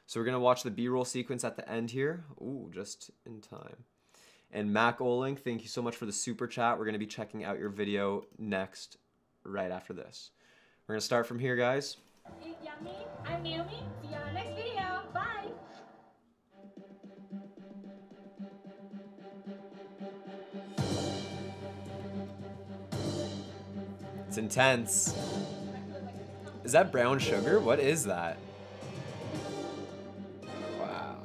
So we're going to watch the B-roll sequence at the end here. Ooh, just in time. And Mac Oling, thank you so much for the super chat. We're going to be checking out your video next, right after this. We're going to start from here, guys. Eat yummy. I'm Naomi. See you on the next video. Bye. It's intense. Is that brown sugar? What is that? Wow.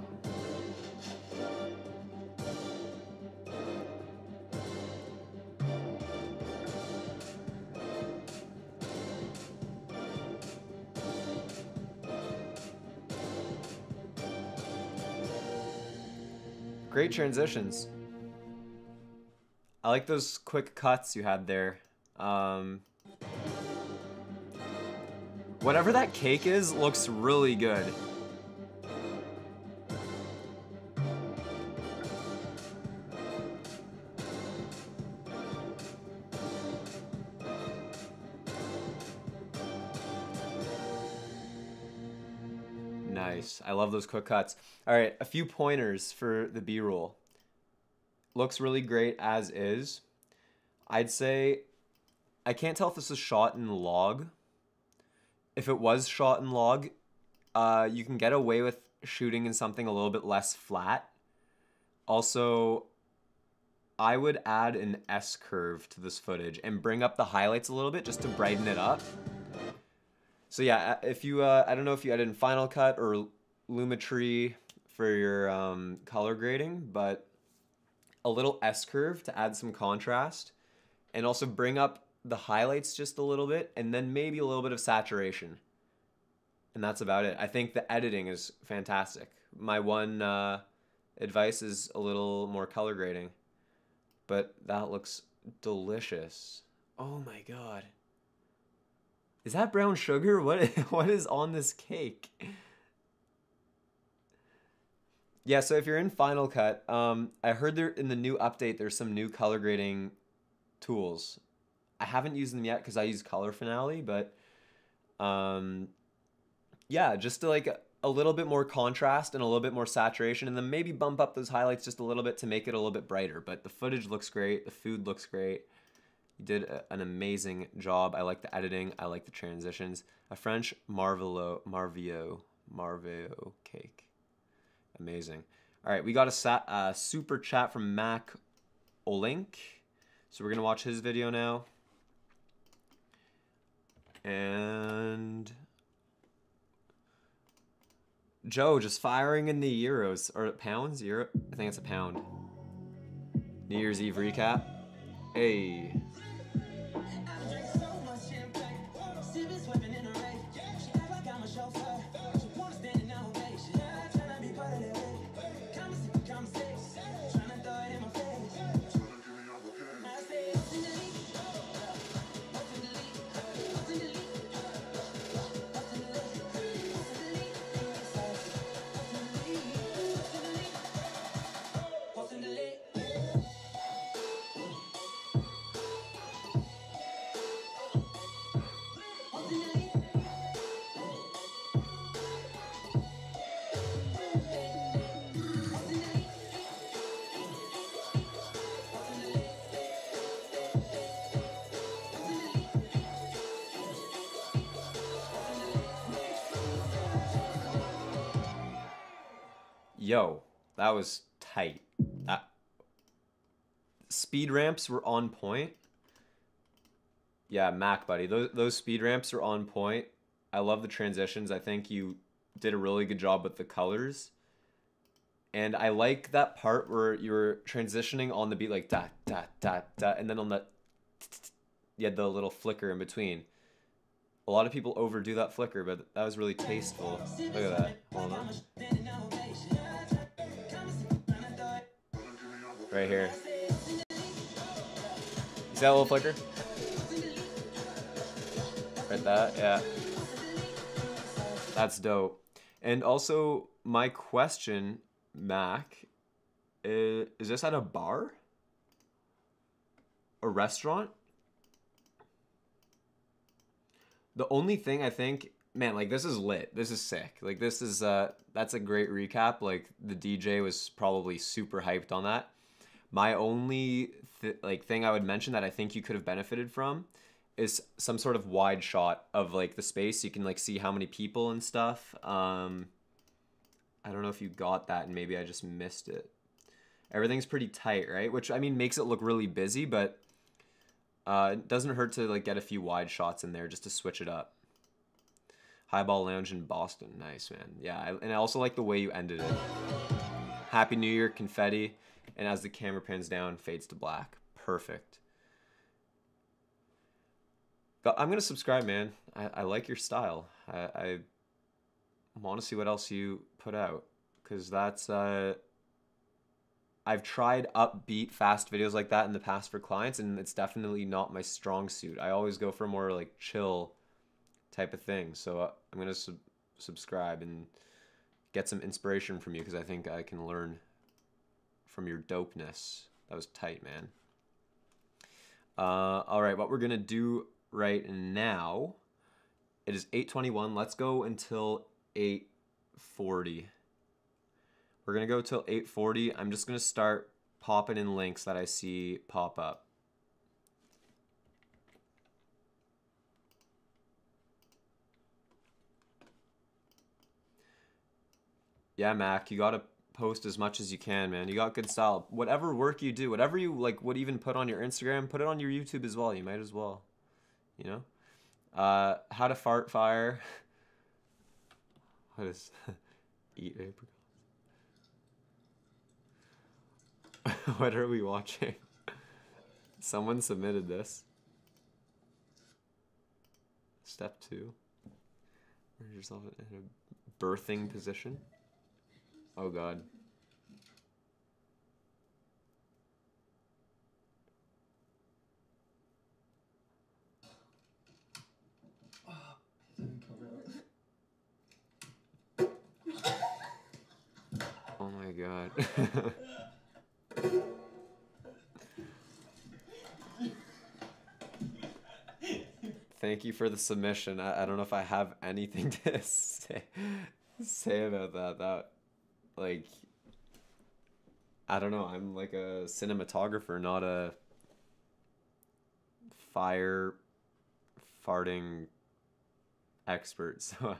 Great transitions. I like those quick cuts you had there. Whatever that cake is looks really good. Nice. I love those quick cuts. All right, a few pointers for the B-roll. Looks really great as is. I'd say I can't tell if this is shot in log. If it was shot in log, you can get away with shooting in something a little bit less flat. Also, I would add an S-curve to this footage and bring up the highlights a little bit just to brighten it up. So yeah, if you, I don't know if you added in Final Cut or Lumetri for your color grading, but a little S-curve to add some contrast and also bring up the highlights just a little bit and then maybe a little bit of saturation. And that's about it. I think the editing is fantastic. My one advice is a little more color grading, but that looks delicious. Oh my God. Is that brown sugar? What is on this cake? Yeah, so if you're in Final Cut, I heard there in the new update there's some new color grading tools. I haven't used them yet because I use Color Finale, but yeah, just to like a little bit more contrast and a little bit more saturation, and then maybe bump up those highlights just a little bit to make it a little bit brighter. But the footage looks great. The food looks great. You did an amazing job. I like the editing. I like the transitions. A French Marvio cake. Amazing. All right, we got a super chat from Mac Olink. So we're going to watch his video now. And Joe just firing in the euros or pounds. Euro, I think it's a pound. New Year's Eve recap. Hey. Yo, that was tight. Speed ramps were on point. Yeah, Mac, buddy. Those speed ramps are on point. I love the transitions. I think you did a really good job with the colors. And I like that part where you were transitioning on the beat like da, da, da, da. And then on the... You had the little flicker in between. A lot of people overdo that flicker, but that was really tasteful. Look at that. Hold on. Right here. You see that little flicker? Right that, yeah. That's dope. And also, my question, Mac, is this at a bar? A restaurant? The only thing I think, man, like this is lit. This is sick. Like this is, that's a great recap. Like the DJ was probably super hyped on that. My only thing I would mention that I think you could have benefited from is some sort of wide shot of like the space. You can like see how many people and stuff. I don't know if you got that and maybe I just missed it. Everything's pretty tight, right? Which I mean makes it look really busy, but it doesn't hurt to like get a few wide shots in there just to switch it up. Highball Lounge in Boston. Nice, man. Yeah, and I also like the way you ended it. Happy New Year, confetti. And as the camera pans down, fades to black. Perfect. I'm going to subscribe, man. I like your style. I want to see what else you put out. Because that's... I've tried upbeat, fast videos like that in the past for clients, and it's definitely not my strong suit. I always go for more like chill type of thing. So I'm going to subscribe and get some inspiration from you because I think I can learn from your dopeness. That was tight, man. All right, what we're gonna do right now, it is 8:21. Let's go until 8:40. We're gonna go till 8:40. I'm just gonna start popping in links that I see pop up. Yeah, Mac, you gotta post as much as you can, man. You got good style. Whatever work you do, whatever you like would even put on your Instagram, put it on your YouTube as well. You might as well, you know. How to fart fire. What is eat apricots? What are we watching? Someone submitted this. Step 2. Raise yourself in a birthing position. Oh God. Oh my God. Thank you for the submission. I don't know if I have anything to say about that. That, like, I don't know. I'm like a cinematographer, not a fire farting expert. So,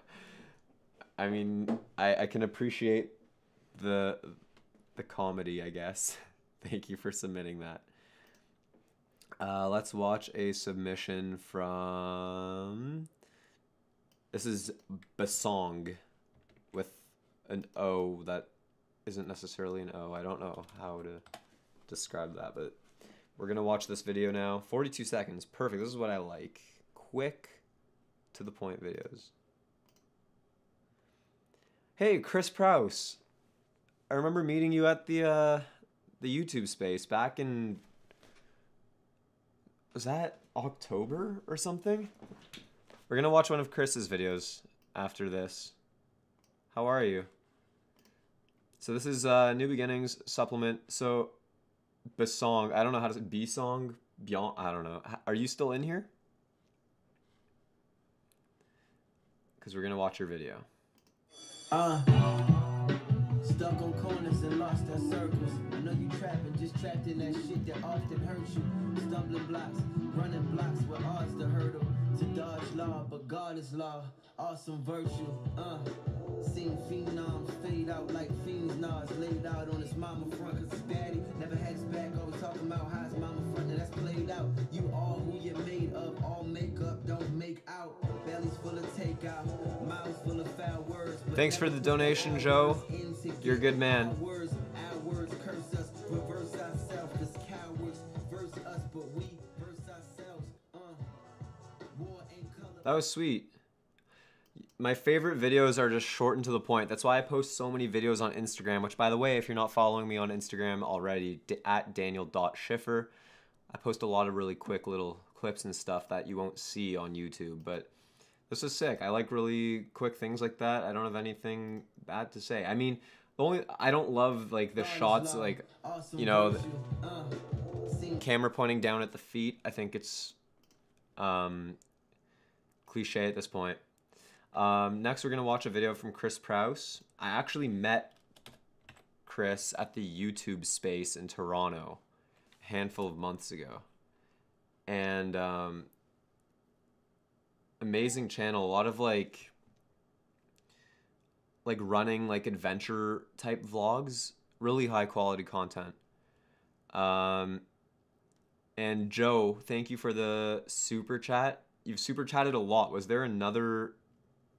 I mean, I can appreciate the comedy, I guess. Thank you for submitting that. Let's watch a submission from... This is Basong with an O that isn't necessarily an O. I don't know how to describe that, but we're going to watch this video now. 42 seconds. Perfect. This is what I like. Quick, to the point videos. Hey, Chris Prouse. I remember meeting you at the YouTube space back in... Was that October or something? We're going to watch one of Chris's videos after this. How are you? So this is New Beginnings supplement. So Basong, I don't know how to say B-song, Beyond, I don't know. Are you still in here? Because we're going to watch your video. Stuck on corners and lost our circles. I know you trapping, just trapped in that shit that often hurts you. Stumbling blocks, running blocks with odds to hurdle. To dodge law, but God is law. Awesome virtue, Seen phenoms fade out like fiends. Nas laid out on his mama front, cause his daddy never had his back. Always talking about how his mama front, and that's played out. You all who you're made of, all makeup don't make out. Bellies full of takeout, mouths full of foul words. Thanks for the donation, Joe. You're a good man. Our words curse us, reverse ourselves, cause cowards verse us, but we verse ourselves. War ain't color. That was sweet. My favorite videos are just short and to the point. That's why I post so many videos on Instagram, which, by the way, if you're not following me on Instagram already, at Daniel.Schiffer, I post a lot of really quick little clips and stuff that you won't see on YouTube, but this is sick. I like really quick things like that. I don't have anything bad to say. I mean, I don't love like the shots, like, you know, the camera pointing down at the feet. I think it's cliche at this point. Next, we're going to watch a video from Chris Prouse. I actually met Chris at the YouTube space in Toronto a handful of months ago. And amazing channel. A lot of like running, like adventure type vlogs. Really high quality content. And Joe, thank you for the super chat. You've super chatted a lot. Was there another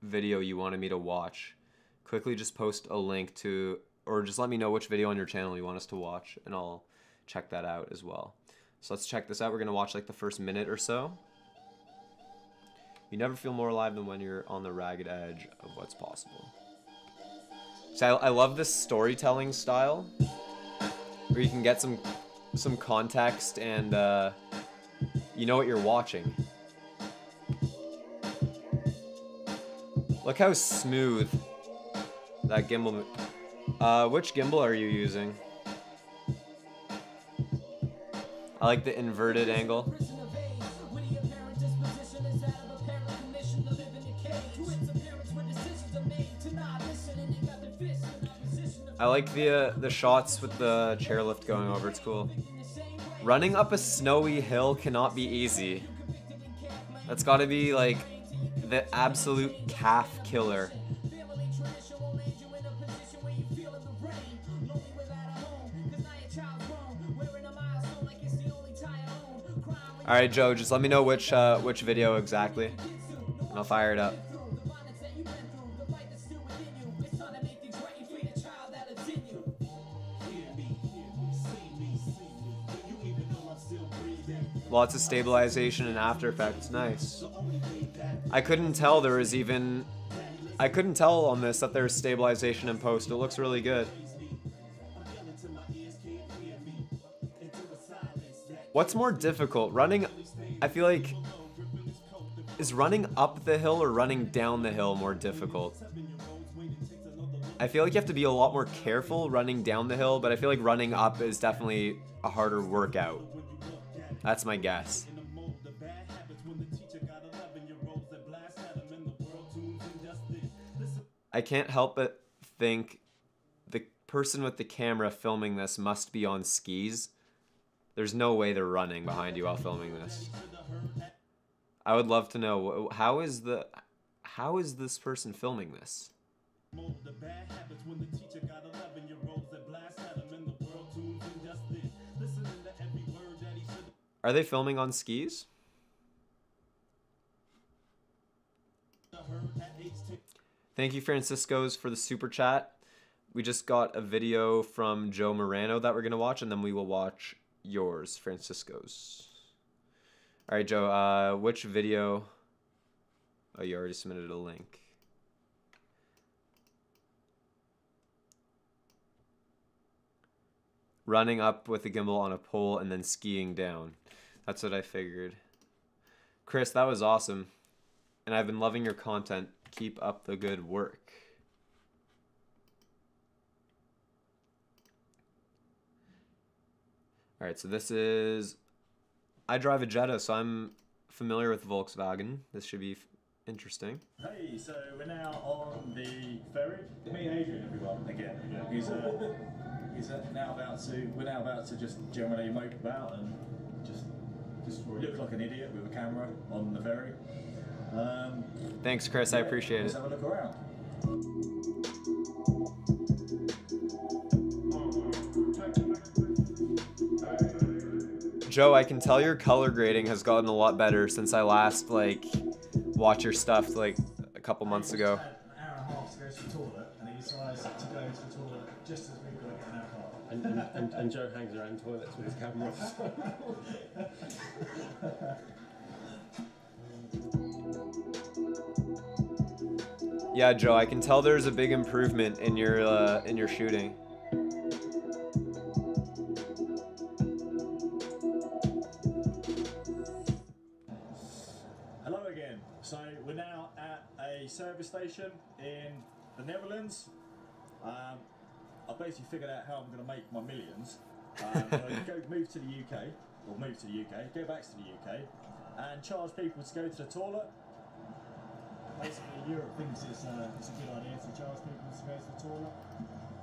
video you wanted me to watch? Quickly just post a link to, or just let me know which video on your channel you want us to watch, and I'll check that out as well. So let's check this out. We're gonna watch like the first minute or so. You never feel more alive than when you're on the ragged edge of what's possible. So I love this storytelling style, where you can get some context and you know what you're watching. Look how smooth that gimbal. Which gimbal are you using? I like the inverted angle. I like the shots with the chairlift going over. It's cool. Running up a snowy hill cannot be easy. That's got to be like the absolute calf killer. All right, Joe, just let me know which video exactly, and I'll fire it up. Lots of stabilization and After Effects, nice. I couldn't tell there was even... I couldn't tell on this that there's stabilization in post. It looks really good. What's more difficult? Running... I feel like... Is running up the hill or running down the hill more difficult? I feel like you have to be a lot more careful running down the hill, but I feel like running up is definitely a harder workout. That's my guess. I can't help but think the person with the camera filming this must be on skis. There's no way they're running behind you while filming this. I would love to know how is this person filming this? Are they filming on skis? Thank you, Francisco's, for the super chat. We just got a video from Joe Morano that we're going to watch, and then we will watch yours, Francisco's. All right, Joe, which video? Oh, you already submitted a link. Running up with a gimbal on a pole and then skiing down. That's what I figured. Chris, that was awesome. And I've been loving your content. Keep up the good work. All right, so this is... I drive a Jetta, so I'm familiar with Volkswagen. This should be interesting. Hey, so we're now on the ferry. Meet Adrian, everyone, again. He's now about to... We're now about to just generally mope about and just look like an idiot with a camera on the ferry. Thanks, Chris. I appreciate it. Let's have a look around. Joe, I can tell your color grading has gotten a lot better since I last watched your stuff a couple months ago. An hour and a half to go to the toilet, and he decides to go to the toilet just as we've got an hour and a half. And Joe hangs around toilets with his camera. Yeah, Joe, I can tell there's a big improvement in your shooting. Hello again. So we're now at a service station in the Netherlands. I basically figured out how I'm going to make my millions. Move to the UK, go back to the UK, and charge people to go to the toilet. Basically, Europe thinks it's a good idea to charge people to go to the toilet.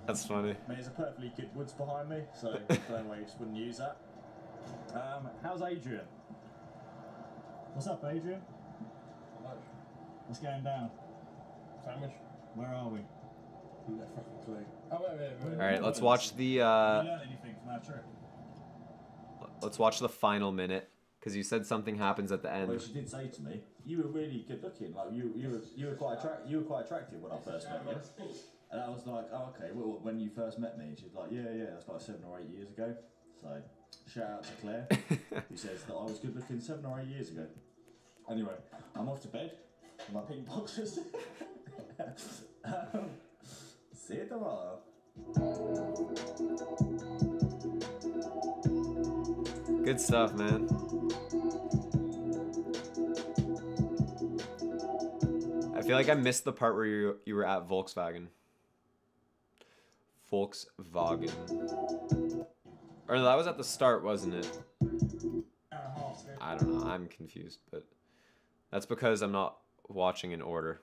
That's funny. I mean, there's a perfectly good woods behind me, so no way just wouldn't use that. How's Adrian? What's up, Adrian? Hello. What's going down? Sandwich? Where are we? No fucking clue. Oh, wait. All right, let's watch the. Have you learned anything from our trip? Let's watch the final minute because you said something happens at the end. Well, she did say to me, "You were really good looking. Like you were quite attractive when I first met you." And I was like, "Oh, okay. Well, when you first met me," she's like, "Yeah, that's like 7 or 8 years ago." So, shout out to Claire, who says that I was good looking 7 or 8 years ago. Anyway, I'm off to bed with my pink boxers. See you tomorrow. Good stuff, man. I feel like I missed the part where you were at Volkswagen. Volkswagen. Or that was at the start, wasn't it? I don't know. I'm confused, but that's because I'm not watching in order.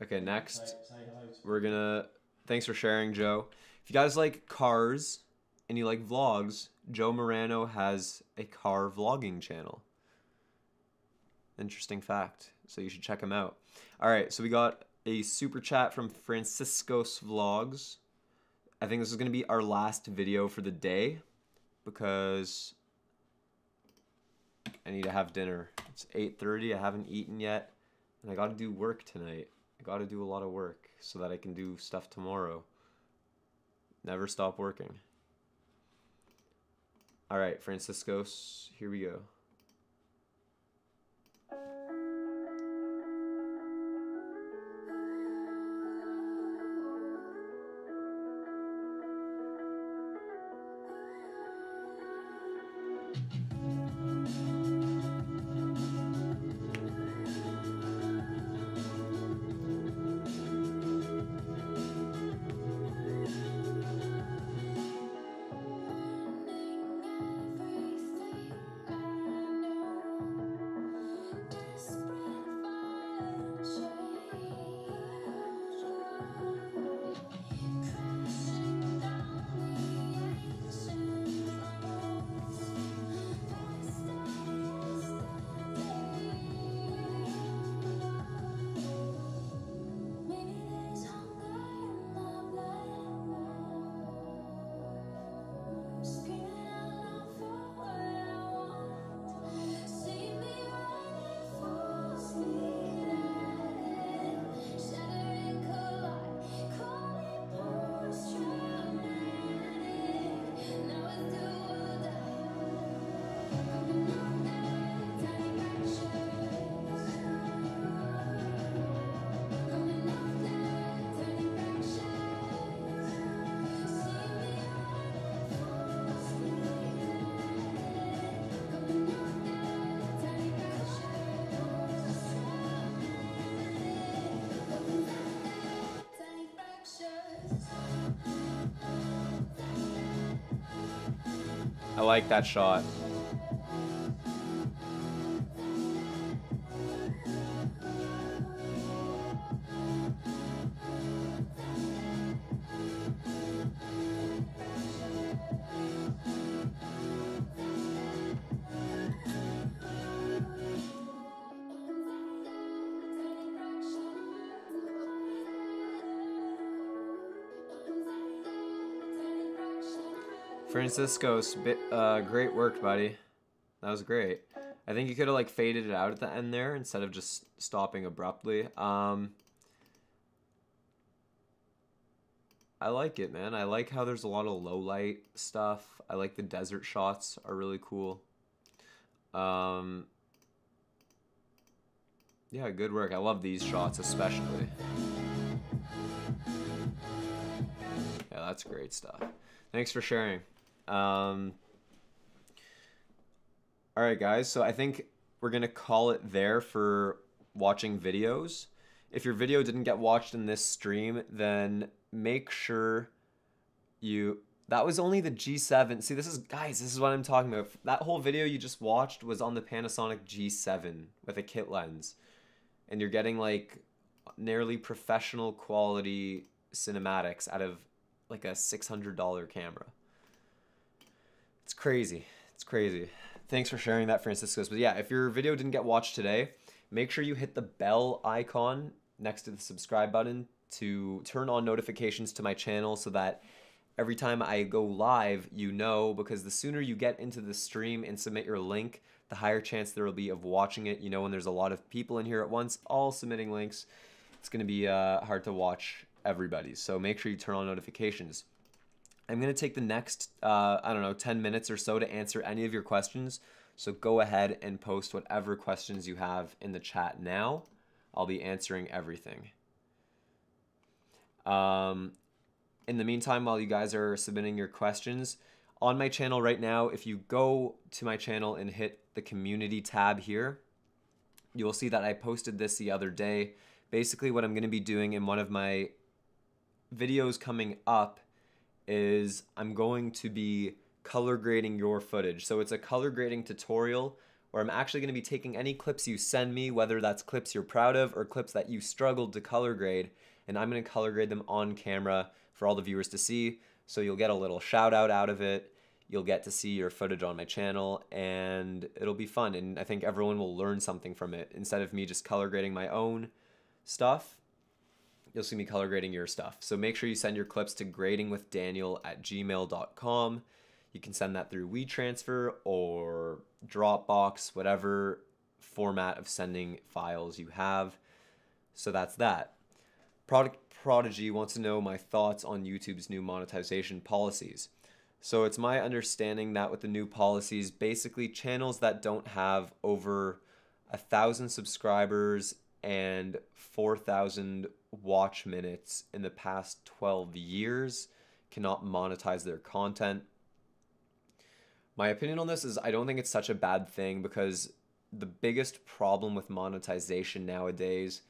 Okay, next we're gonna... Thanks for sharing, Joe. If you guys like cars and you like vlogs, Joe Morano has a car vlogging channel. Interesting fact. So you should check him out. All right, so we got a super chat from Francisco's Vlogs. I think this is going to be our last video for the day because I need to have dinner. It's 8:30. I haven't eaten yet, and I got to do work tonight. I got to do a lot of work so that I can do stuff tomorrow. Never stop working. All right, Francisco's, here we go. I like that shot. Francisco, great work, buddy. That was great. I think you could have like faded it out at the end there instead of just stopping abruptly. I like it, man. I like how there's a lot of low light stuff. I like the desert shots are really cool. Yeah, good work. I love these shots especially. Yeah, that's great stuff. Thanks for sharing. All right, guys. So I think we're going to call it there for watching videos. If your video didn't get watched in this stream, then make sure you... That was only the G7. See, guys, this is what I'm talking about. That whole video you just watched was on the Panasonic G7 with a kit lens. And you're getting like nearly professional quality cinematics out of like a $600 camera. It's crazy. It's crazy. Thanks for sharing that, Francisco. But yeah, if your video didn't get watched today, make sure you hit the bell icon next to the subscribe button to turn on notifications to my channel so that every time I go live, you know, because the sooner you get into the stream and submit your link, the higher chance there will be of watching it. You know, when there's a lot of people in here at once, all submitting links, it's going to be hard to watch everybody. So make sure you turn on notifications. I'm going to take the next, I don't know, 10 minutes or so to answer any of your questions. So go ahead and post whatever questions you have in the chat now. I'll be answering everything. In the meantime, while you guys are submitting your questions, on my channel right now, if you go to my channel and hit the community tab here, you will see that I posted this the other day. Basically, what I'm going to be doing in one of my videos coming up is I'm going to be color grading your footage. So it's a color grading tutorial where I'm actually going to be taking any clips you send me, whether that's clips you're proud of or clips that you struggled to color grade, and I'm going to color grade them on camera for all the viewers to see. So you'll get a little shout out of it. You'll get to see your footage on my channel, and it'll be fun. And I think everyone will learn something from it. Instead of me just color grading my own stuff, you'll see me color grading your stuff. So make sure you send your clips to gradingwithdaniel@gmail.com. You can send that through WeTransfer or Dropbox, whatever format of sending files you have. So that's that. Product Prodigy wants to know my thoughts on YouTube's new monetization policies. So it's my understanding that with the new policies, basically channels that don't have over 1,000 subscribers and 4,000 watch minutes in the past 12 years cannot monetize their content. My opinion on this is I don't think it's such a bad thing, because the biggest problem with monetization nowadays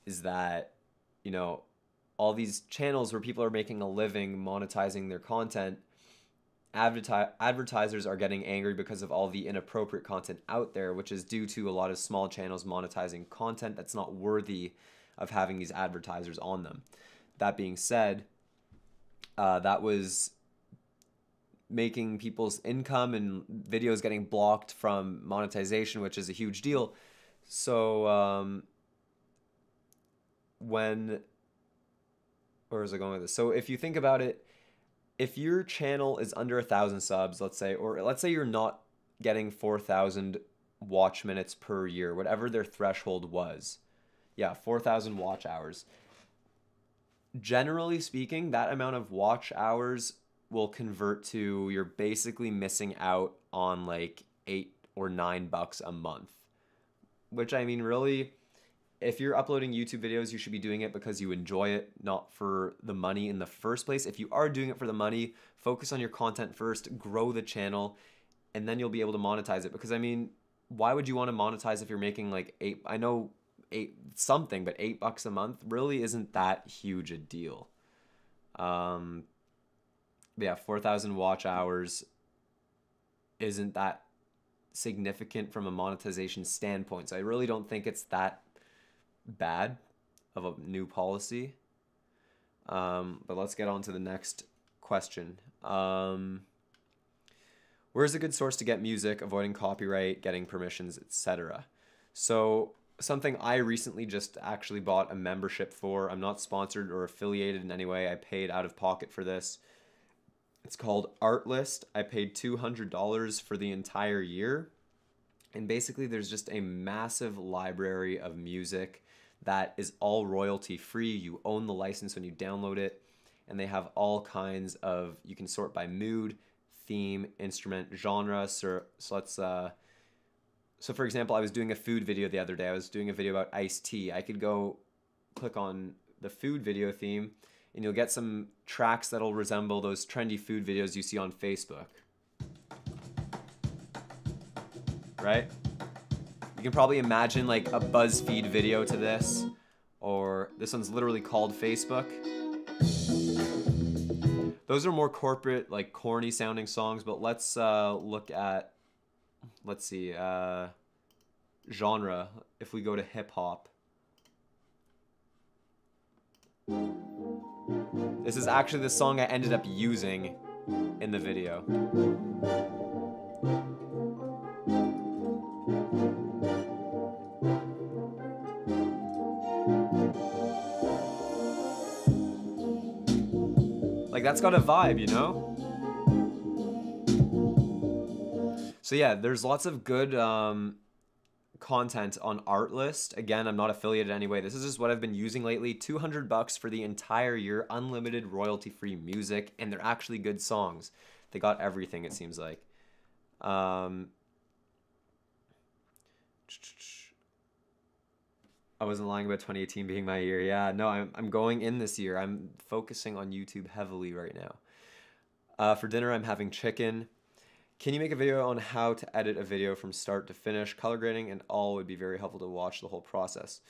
is that, you know, all these channels where people are making a living monetizing their content, advertisers are getting angry because of all the inappropriate content out there, which is due to a lot of small channels monetizing content that's not worthy of having these advertisers on them. That being said, that was making people's income and videos getting blocked from monetization, which is a huge deal. So where was I going with this? So if you think about it, if your channel is under 1,000 subs, let's say, or let's say you're not getting 4,000 watch minutes per year, whatever their threshold was. Yeah, 4,000 watch hours. Generally speaking, that amount of watch hours will convert to you're basically missing out on like $8 or $9 a month. Which, I mean, really, if you're uploading YouTube videos, you should be doing it because you enjoy it, not for the money in the first place. If you are doing it for the money, focus on your content first, grow the channel, and then you'll be able to monetize it. Because, I mean, why would you want to monetize if you're making like $8 a month really isn't that huge a deal. Yeah, 4,000 watch hours. isn't that significant from a monetization standpoint. So I really don't think it's that bad of a new policy. But let's get on to the next question. Where's a good source to get music, avoiding copyright, getting permissions, etc.? So something I recently just actually bought a membership for. I'm not sponsored or affiliated in any way. I paid out of pocket for this. It's called Artlist. I paid $200 for the entire year. And basically there's just a massive library of music that is all royalty free. You own the license when you download it. And they have all kinds of, you can sort by mood, theme, instrument, genre. So for example, I was doing a food video the other day. I was doing a video about iced tea. I could go click on the food video theme and you'll get some tracks that'll resemble those trendy food videos you see on Facebook. Right? You can probably imagine like a BuzzFeed video to this, or this one's literally called Facebook. Those are more corporate, like corny sounding songs, but let's look at, let's see, genre. If we go to hip hop. This is actually the song I ended up using in the video. Like, that's got a vibe, you know? So yeah, there's lots of good content on Artlist. Again, I'm not affiliated anyway. This is just what I've been using lately. $200 for the entire year, unlimited royalty-free music, and they're actually good songs. They got everything, it seems like. I wasn't lying about 2018 being my year. Yeah, no, I'm going in this year. I'm focusing on YouTube heavily right now. For dinner, I'm having chicken. Can you make a video on how to edit a video from start to finish? Color grading and all would be very helpful to watch the whole process.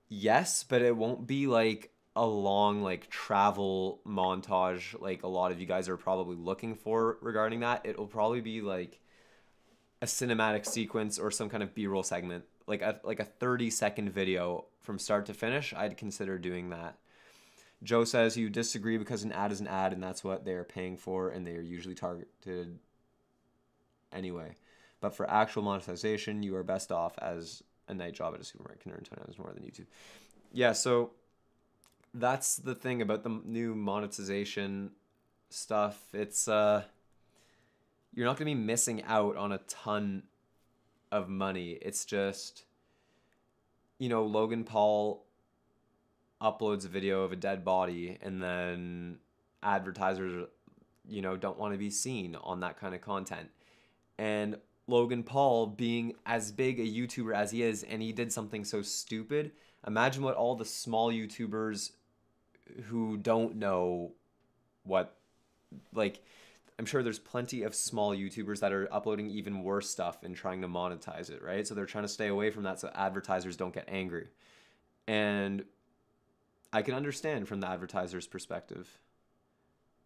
Yes, but it won't be like a long like travel montage like a lot of you guys are probably looking for regarding that. It will probably be like a cinematic sequence or some kind of B-roll segment, like a 30-second video from start to finish. I'd consider doing that. Joe says you disagree because an ad is an ad and that's what they're paying for and they are usually targeted anyway. But for actual monetization, you are best off as a night job at a supermarket can earn 20 times more than YouTube. Yeah, so that's the thing about the new monetization stuff. It's you're not going to be missing out on a ton of money. It's just, you know, Logan Paul uploads a video of a dead body and then advertisers, you know, don't want to be seen on that kind of content. And Logan Paul being as big a YouTuber as he is, and he did something so stupid, imagine what all the small YouTubers who don't know what, like, I'm sure there's plenty of small YouTubers that are uploading even worse stuff and trying to monetize it, right? So they're trying to stay away from that so advertisers don't get angry. And I can understand from the advertiser's perspective.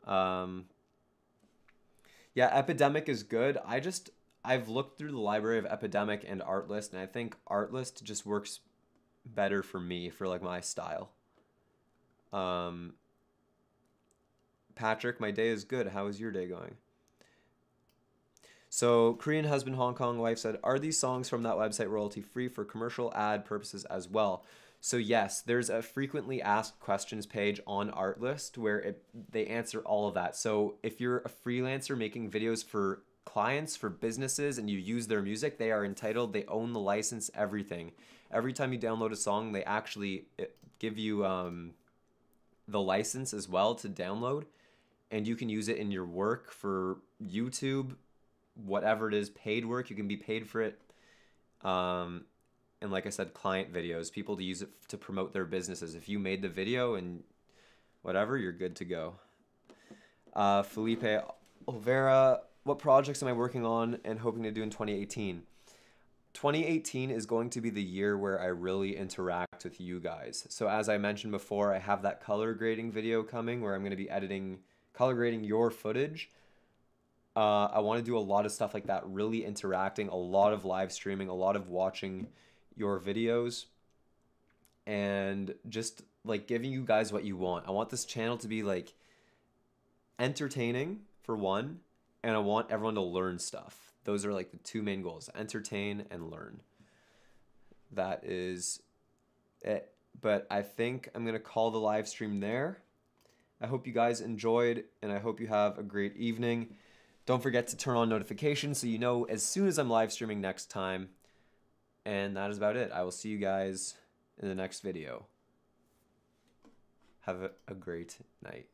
Yeah, Epidemic is good. I've looked through the library of Epidemic and Artlist, and I think Artlist just works better for me, for like my style. Patrick, my day is good. How is your day going? So, Korean husband, Hong Kong wife said, are these songs from that website royalty free for commercial ad purposes as well? So yes, there's a frequently asked questions page on Artlist where they answer all of that. So if you're a freelancer making videos for clients, for businesses, and you use their music, they are entitled, they own the license, everything. Every time you download a song, they actually give you the license as well to download, and you can use it in your work for YouTube, whatever it is, paid work, you can be paid for it. And like I said, client videos, people to use it to promote their businesses. If you made the video and whatever, you're good to go. Felipe Olvera, what projects am I working on and hoping to do in 2018? 2018 is going to be the year where I really interact with you guys. So as I mentioned before, I have that color grading video coming where I'm going to be editing color grading your footage. I want to do a lot of stuff like that, really interacting, a lot of live streaming, a lot of watching your videos, and just like giving you guys what you want. I want this channel to be like entertaining for one, and I want everyone to learn stuff. Those are like the two main goals: entertain and learn. That is it. But I think I'm gonna call the live stream there. I hope you guys enjoyed, and I hope you have a great evening. Don't forget to turn on notifications so you know as soon as I'm live streaming next time. And that is about it. I will see you guys in the next video. Have a great night.